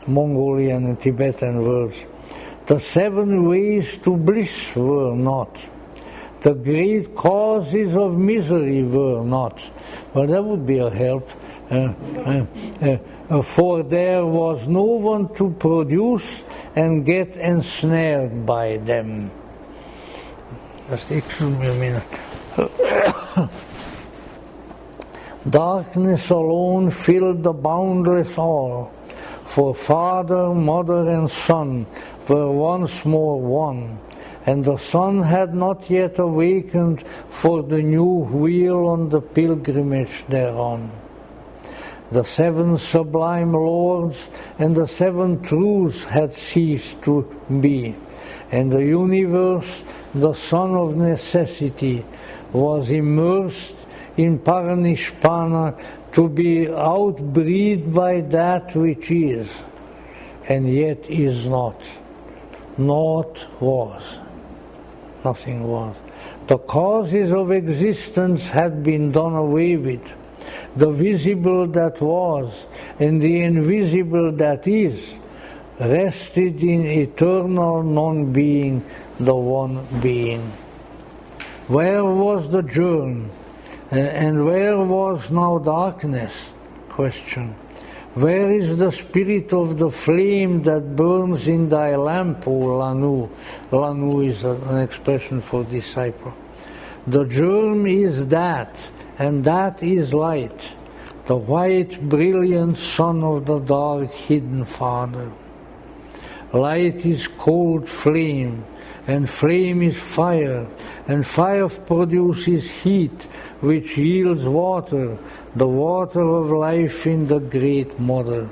Mongolian and Tibetan words. The 7 ways to bliss were not. The great causes of misery were not. Well, that would be a help. For there was no one to produce and get ensnared by them. Just excuse me a minute. Darkness alone filled the boundless all, for Father, Mother, and Son were once more one, and the Son had not yet awakened for the new wheel on the pilgrimage thereon. The 7 sublime lords and the 7 truths had ceased to be, and the universe, the son of necessity, was immersed in Paranishpana to be outbreathed by that which is, and yet is not. Naught was. Nothing was. The causes of existence had been done away with. The visible that was and the invisible that is rested in eternal non-being, the one being. Where was the germ? And where was now darkness? Question. Where is the spirit of the flame that burns in thy lamp, O Lanu? Lanu is an expression for disciple. The germ is that, and that is light, the white, brilliant son of the dark, hidden Father. Light is cold flame, and flame is fire, and fire produces heat, which yields water, the water of life in the Great Mother.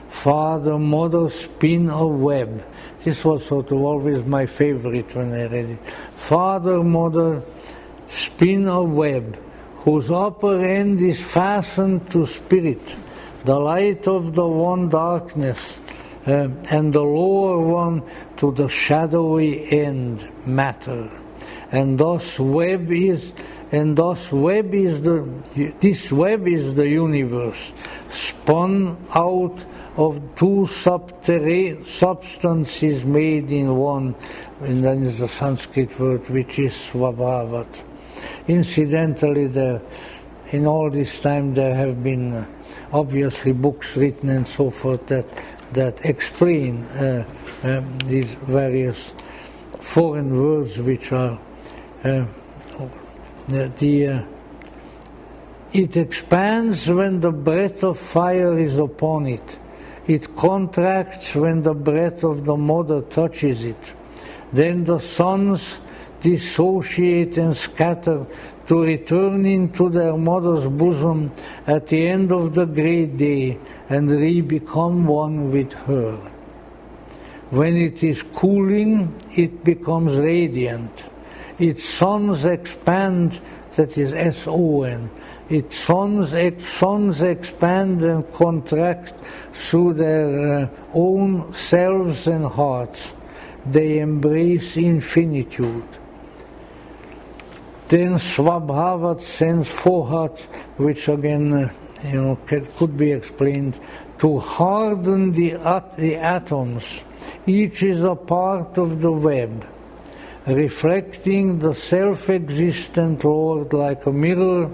Father, Mother, spin a web. This was sort of always my favorite when I read it. Father, Mother, spin a web, whose upper end is fastened to spirit, the light of the one darkness, and the lower one to the shadowy end, matter. And thus web is this web is the universe, spun out of 2 substances made in one, and then is the Sanskrit word which is Svabhavat. Incidentally, in all this time there have been obviously books written and so forth that that explain these various foreign words which are it expands when the breath of fire is upon it. It contracts when the breath of the mother touches it. Then the sons dissociate and scatter to return into their mother's bosom at the end of the great day and re-become one with her. When it is cooling, it becomes radiant. Its sons expand, that is S-O-N. Its sons expand and contract through their own selves and hearts. They embrace infinitude. Then Swabhavat sends forth, which again could be explained, to harden the atoms. Each is a part of the web, reflecting the self-existent Lord like a mirror.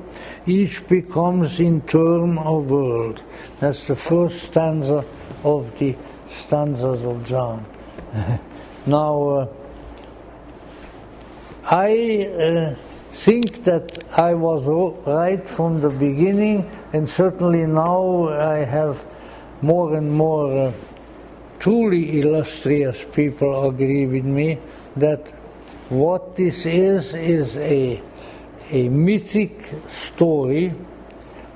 Each becomes in turn a world. That's the first stanza of the stanzas of John. Now, I think that I was right from the beginning, and certainly now I have more and more truly illustrious people agree with me that what this is a mythic story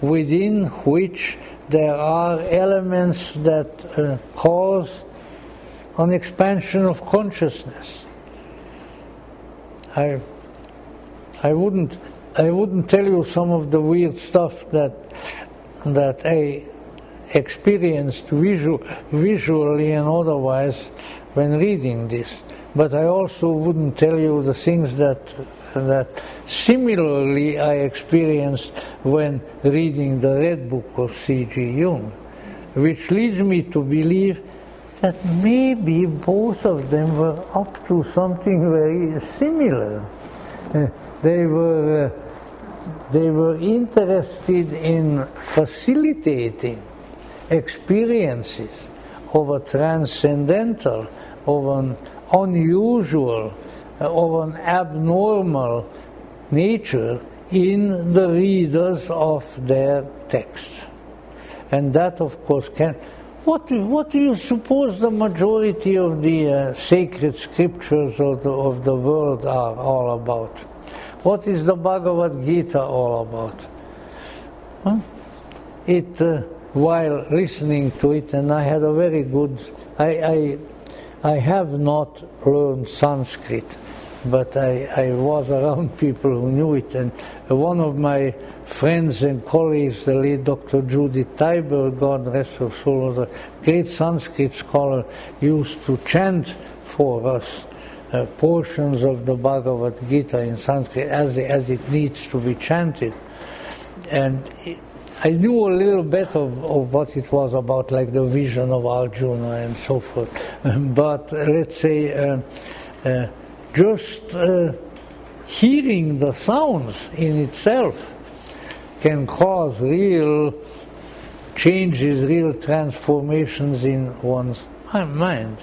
within which there are elements that cause an expansion of consciousness. I wouldn't tell you some of the weird stuff that I experienced visually and otherwise when reading this, but I also wouldn't tell you the things that similarly I experienced when reading the Red Book of C.G. Jung, which leads me to believe that maybe both of them were up to something very similar. They were interested in facilitating experiences of a transcendental, of an unusual, of an abnormal nature in the readers of their texts. And that, of course, can... What do you suppose the majority of the sacred scriptures of the world are all about? What is the Bhagavad Gita all about? While listening to it, and I had a very good... I have not learned Sanskrit, but I was around people who knew it, and one of my friends and colleagues, the late Dr. Judith Teiber, God rest her soul, was a great Sanskrit scholar, used to chant for us portions of the Bhagavad Gita in Sanskrit as it needs to be chanted. And I knew a little bit of what it was about, like the vision of Arjuna and so forth. But let's say just hearing the sounds in itself can cause real changes, real transformations in one's mind.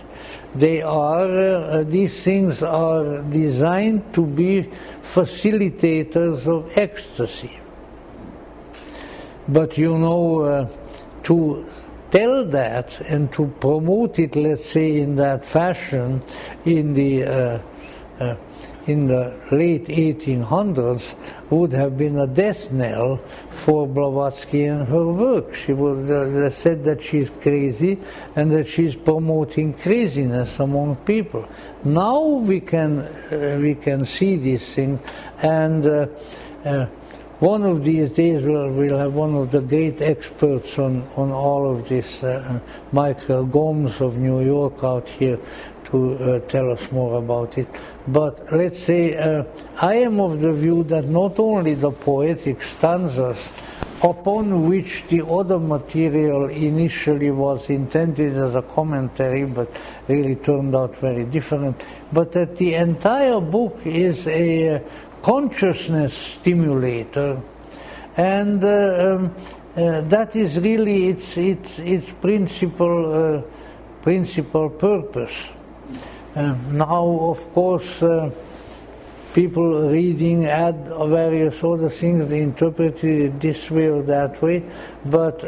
These things are designed to be facilitators of ecstasy. But to tell that and to promote it, let's say, in that fashion in the late 1800s would have been a death knell for Blavatsky and her work. She would said that she's crazy and that she's promoting craziness among people. Now we can see these things, and one of these days we'll have one of the great experts on all of this, Michael Gomes of New York, out here to tell us more about it. But let's say I am of the view that not only the poetic stanzas upon which the other material initially was intended as a commentary but really turned out very different, but that the entire book is a consciousness stimulator, and that is really its principal purpose. Now, of course, people reading add various other things, they interpret it this way or that way, but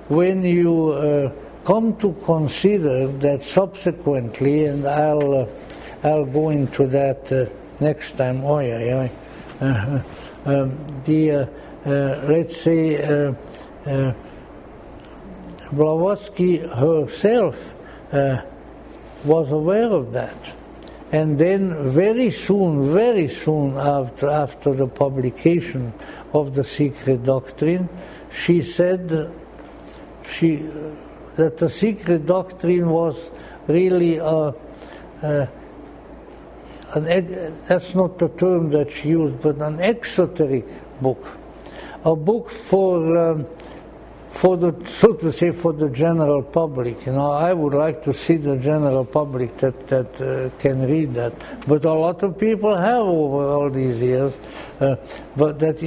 when you come to consider that subsequently, and I'll go into that next time. Let's say Blavatsky herself was aware of that, and then very soon after the publication of the Secret Doctrine, she said that the Secret Doctrine was really that's not the term that she used, but an exoteric book, a book for the, so to say, for the general public. You know, I would like to see the general public that can read that, but a lot of people have over all these years. But that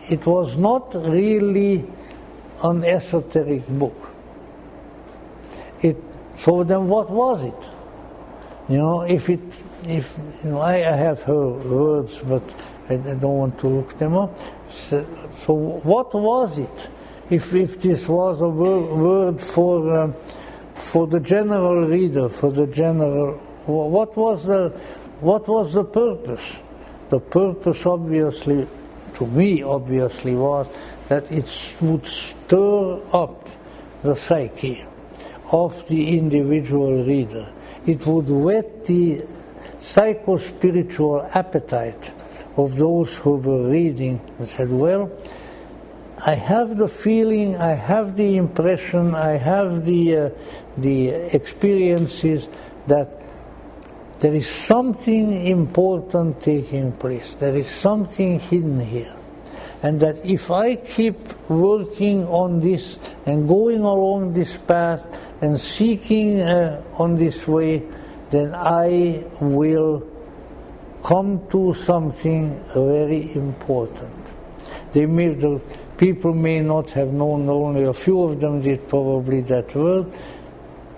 it was not really an esoteric book. So then, what was it? You know, if you know, I have her words, but I don't want to look them up. So what was it? If this was a word for the general reader, for the general, what was the purpose? The purpose, obviously, to me, obviously, was that it would stir up the psyche of the individual reader. It would whet the psycho-spiritual appetite of those who were reading and said, well, I have the feeling, I have the impression, I have the experiences that there is something important taking place. There is something hidden here. And that if I keep working on this and going along this path and seeking on this way, then I will come to something very important. The people may not have known, only a few of them did probably that word.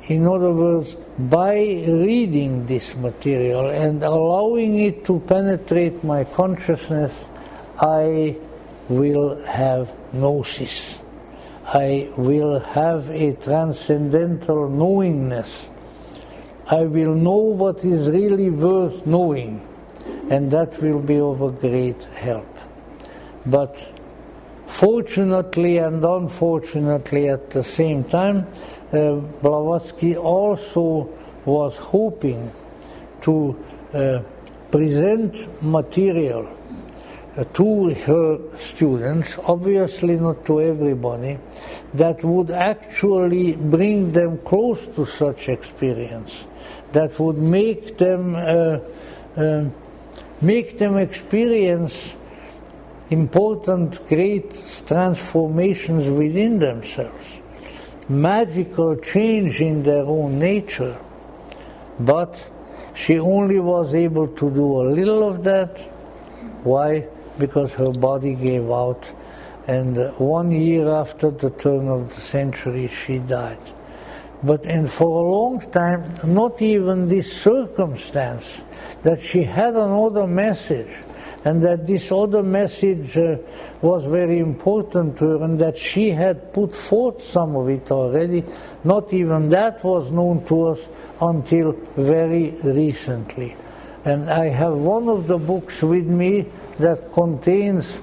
In other words, by reading this material and allowing it to penetrate my consciousness, I will have gnosis. I will have a transcendental knowingness. I will know what is really worth knowing, and that will be of a great help. But fortunately and unfortunately at the same time, Blavatsky also was hoping to present material to her students, obviously not to everybody, that would actually bring them close to such experience, that would make them experience important, great transformations within themselves, magical change in their own nature. But she only was able to do a little of that. Why? Because her body gave out, and 1 year after the turn of the century she died. And for a long time, not even this circumstance that she had another message, and that this other message was very important to her, and that she had put forth some of it already, not even that was known to us until very recently. And I have one of the books with me that contains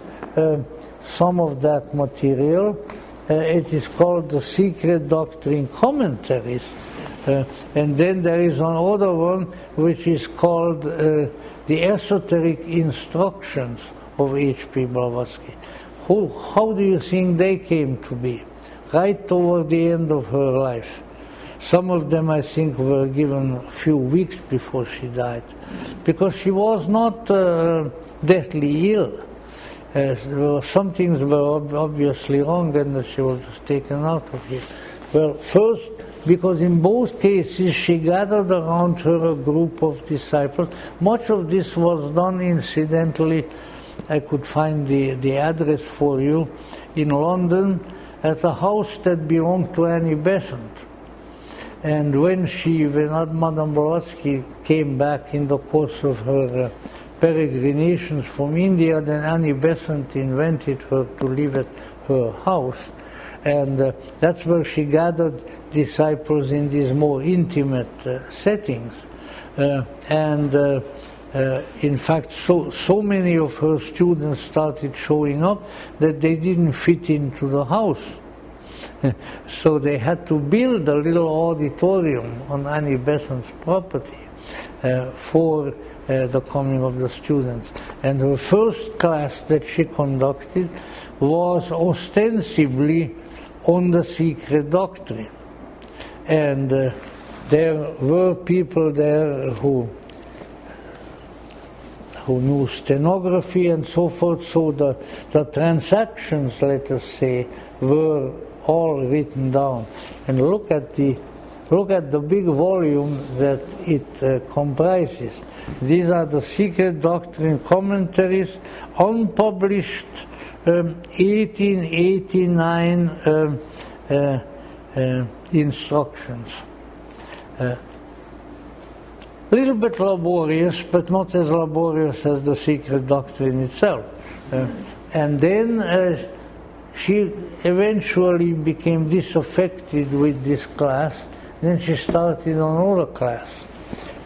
some of that material. It is called the Secret Doctrine Commentaries. And then there is another one which is called the Esoteric Instructions of H.P. Blavatsky. How do you think they came to be? Right toward the end of her life. Some of them, I think, were given a few weeks before she died, because she was not deathly ill. Some things were obviously wrong, and she was just taken out of here. Well, first, because in both cases she gathered around her a group of disciples. Much of this was done, incidentally, I could find the address for you, in London, at a house that belonged to Annie Besant. And when Madame Blavatsky came back in the course of her peregrinations from India, then Annie Besant invited her to live at her house. And that's where she gathered disciples in these more intimate settings. In fact, so many of her students started showing up that they didn't fit into the house. So they had to build a little auditorium on Annie Besant's property for the coming of the students. And her first class that she conducted was ostensibly on the Secret Doctrine. And there were people there who knew stenography and so forth, so the transactions, let us say, were all written down. And look at the big volume that it comprises. These are the Secret Doctrine commentaries, unpublished 1889 instructions. A little bit laborious, but not as laborious as the Secret Doctrine itself. And then she eventually became disaffected with this class. Then she started another class.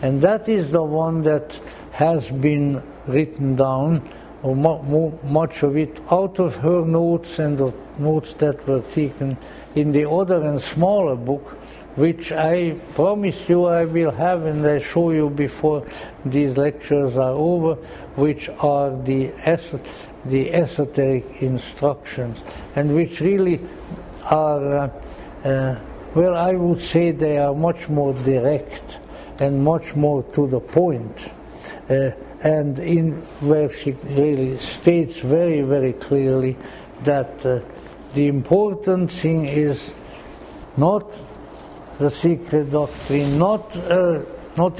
And that is the one that has been written down, or much of it, out of her notes and the notes that were taken in the other and smaller book, which I promise you I will have and I show you before these lectures are over, which are the esoteric instructions, and which really are, well, I would say they are much more direct and much more to the point, and in where she really states very, very clearly that the important thing is not the Secret Doctrine, not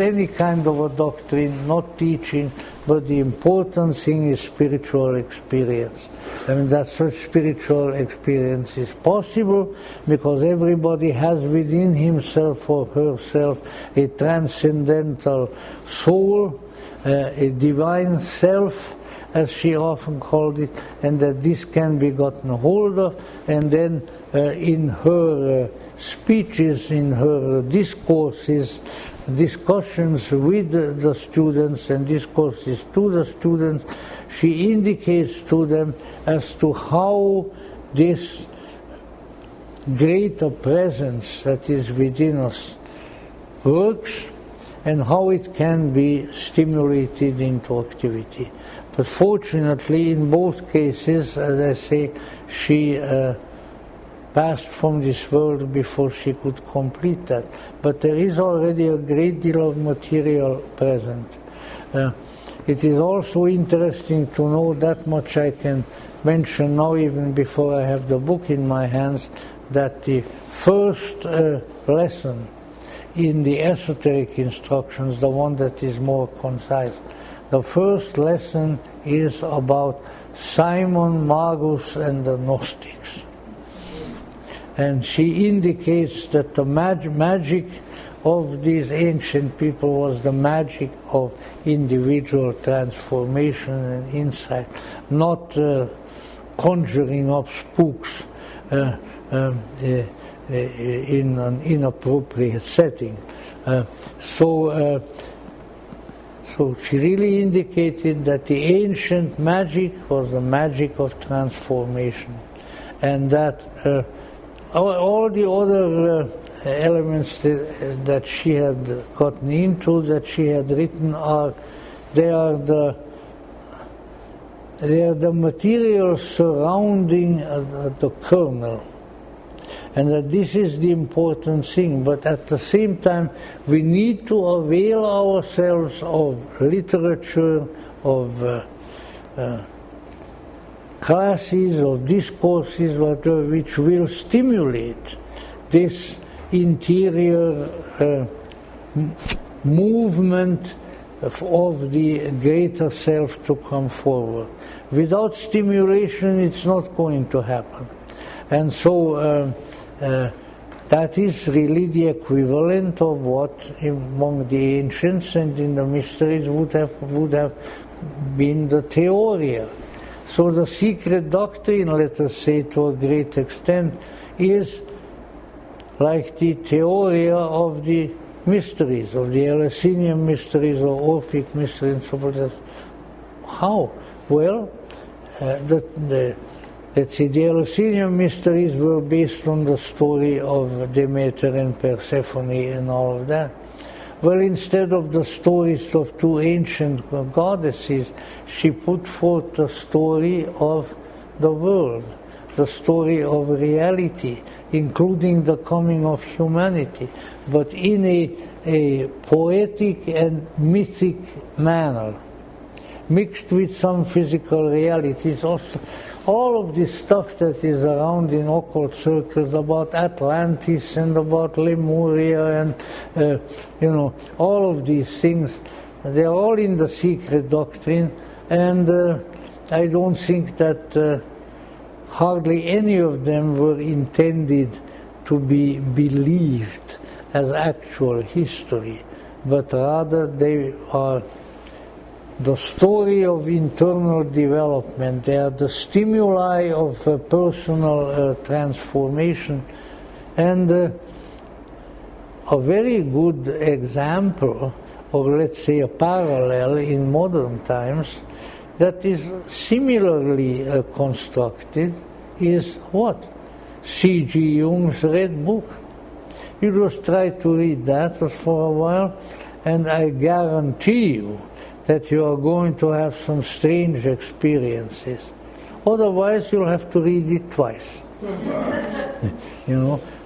any kind of a doctrine, not teaching, but the important thing is spiritual experience. I mean, that such spiritual experience is possible because everybody has within himself or herself a transcendental soul, a divine self, as she often called it, and that this can be gotten hold of, and then in her speeches, in her discourses, discussions with the students and discourses to the students, she indicates to them as to how this greater presence that is within us works and how it can be stimulated into activity. But fortunately, in both cases, as I say, she passed from this world before she could complete that. But there is already a great deal of material present. It is also interesting to know, that much I can mention now, even before I have the book in my hands, that the first lesson in the esoteric instructions, the one that is more concise, the first lesson is about Simon Magus and the Gnostics. And she indicates that the magic of these ancient people was the magic of individual transformation and insight, not conjuring up spooks in an inappropriate setting. So she really indicated that the ancient magic was the magic of transformation, and that all the other elements that she had gotten into, that she had written, are the material surrounding the kernel, and that this is the important thing. But at the same time, we need to avail ourselves of literature, of classes, of discourses, whatever, which will stimulate this interior movement of the greater self to come forward. Without stimulation, it's not going to happen. And so that is really the equivalent of what among the ancients and in the mysteries would have been the theoria. So the secret doctrine, let us say to a great extent, is like the theoria of the mysteries, of the Eleusinian mysteries or Orphic mysteries and so forth. How? Well, let's say the Eleusinian mysteries were based on the story of Demeter and Persephone and all of that. Well, instead of the stories of two ancient goddesses, she put forth the story of the world, the story of reality, including the coming of humanity, but in a poetic and mythic manner, mixed with some physical realities. Also, all of this stuff that is around in occult circles about Atlantis and about Lemuria and all of these things, they're all in the secret doctrine, and I don't think that hardly any of them were intended to be believed as actual history, but rather they are the story of internal development. They are the stimuli of personal transformation. And a very good example, or let's say a parallel in modern times, that is similarly constructed is what? C.G. Jung's Red Book. You just try to read that for a while, and I guarantee you that you are going to have some strange experiences. Otherwise, you'll have to read it twice.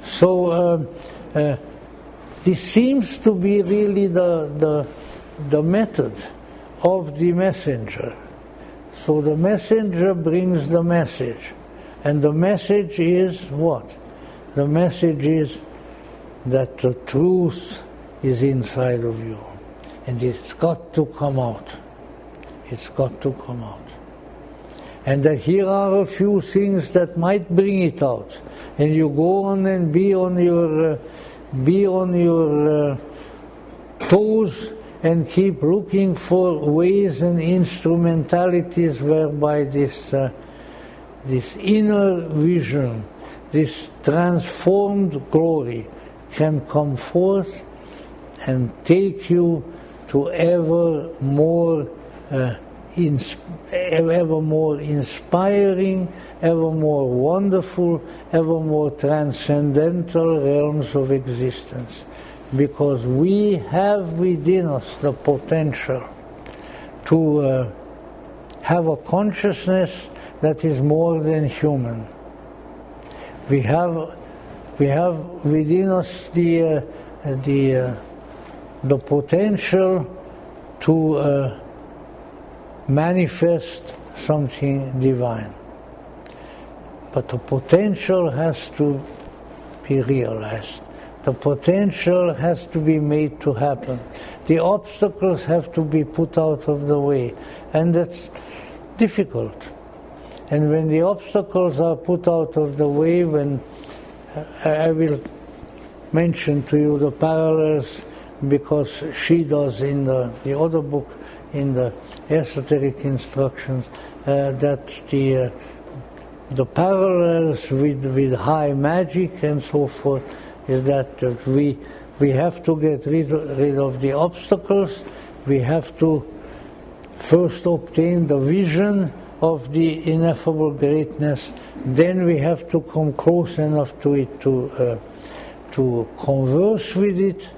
So this seems to be really the method of the messenger. So the messenger brings the message, and the message is what? The message is that the truth is inside of you. And it's got to come out. It's got to come out. And that here are a few things that might bring it out. And you go on and be on your toes and keep looking for ways and instrumentalities whereby this inner vision, this transformed glory can come forth and take you to ever more inspiring, ever more wonderful, ever more transcendental realms of existence. Because we have within us the potential to have a consciousness that is more than human. We have within us the potential to manifest something divine. But the potential has to be realized. The potential has to be made to happen. The obstacles have to be put out of the way. And that's difficult. And when the obstacles are put out of the way, when I will mention to you the parallels, because she does in the other book, in the Esoteric Instructions, that the parallels with high magic and so forth is that we have to get rid of the obstacles. We have to first obtain the vision of the ineffable greatness. Then we have to come close enough to it to converse with it,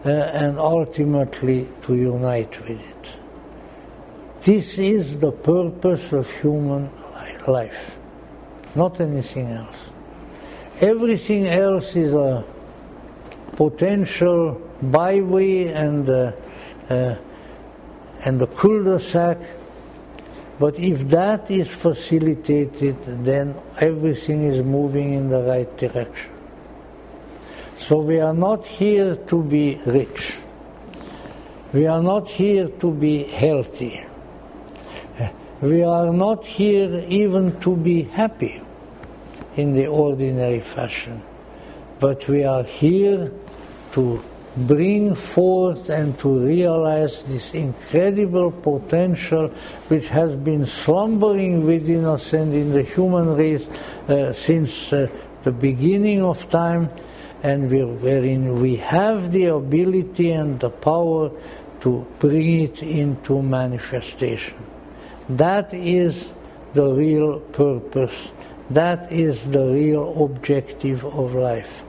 and ultimately to unite with it. This is the purpose of human life, not anything else. Everything else is a potential byway and a cul-de-sac, but if that is facilitated, then everything is moving in the right direction. So we are not here to be rich. We are not here to be healthy. We are not here even to be happy in the ordinary fashion. But we are here to bring forth and to realize this incredible potential which has been slumbering within us and in the human race since the beginning of time, and wherein we have the ability and the power to bring it into manifestation. That is the real purpose. That is the real objective of life.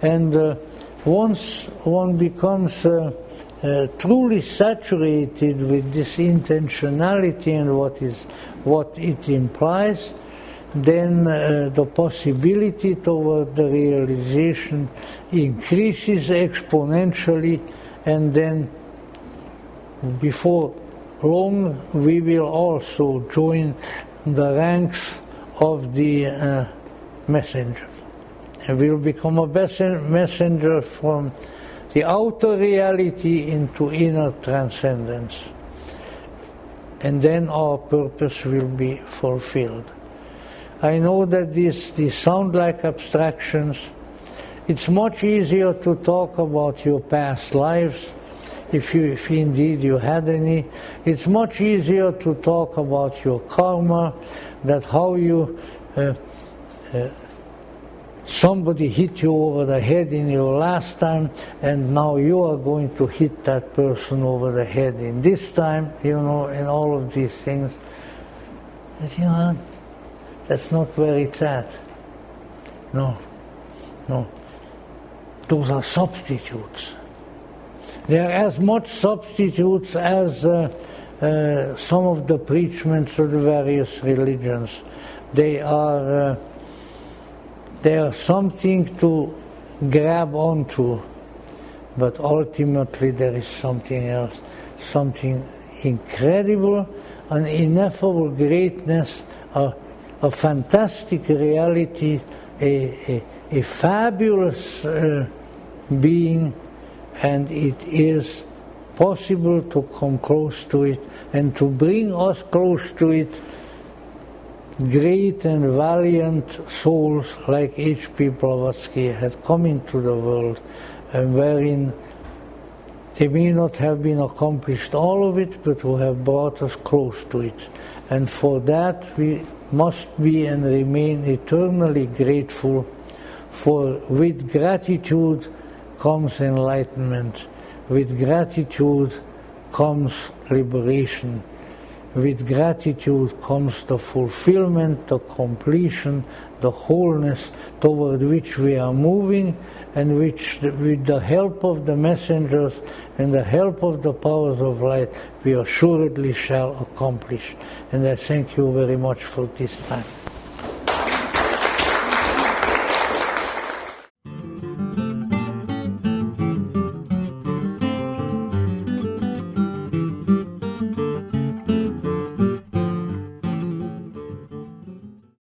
And once one becomes truly saturated with this intentionality and what it implies, then the possibility toward the realization increases exponentially, and then before long we will also join the ranks of the messenger. And will become a messenger from the outer reality into inner transcendence. And then our purpose will be fulfilled. I know that these sound like abstractions. It's much easier to talk about your past lives, if indeed you had any. It's much easier to talk about your karma, that how you somebody hit you over the head in your last time, and now you are going to hit that person over the head in this time, and all of these things. But, that's not where it's at. No. Those are substitutes. They are as much substitutes as some of the preachments of the various religions. They are something to grab onto, but ultimately there is something else, something incredible, an ineffable greatness, a fantastic reality, a fabulous being, and it is possible to come close to it and to bring us close to it. Great and valiant souls like H.P. Blavatsky had come into the world, and wherein they may not have been accomplished all of it, but who have brought us close to it. And for that we must be and remain eternally grateful, for with gratitude comes enlightenment, with gratitude comes liberation. With gratitude comes the fulfillment, the completion, the wholeness toward which we are moving, and which, with the help of the messengers and the help of the powers of light, we assuredly shall accomplish. And I thank you very much for this time.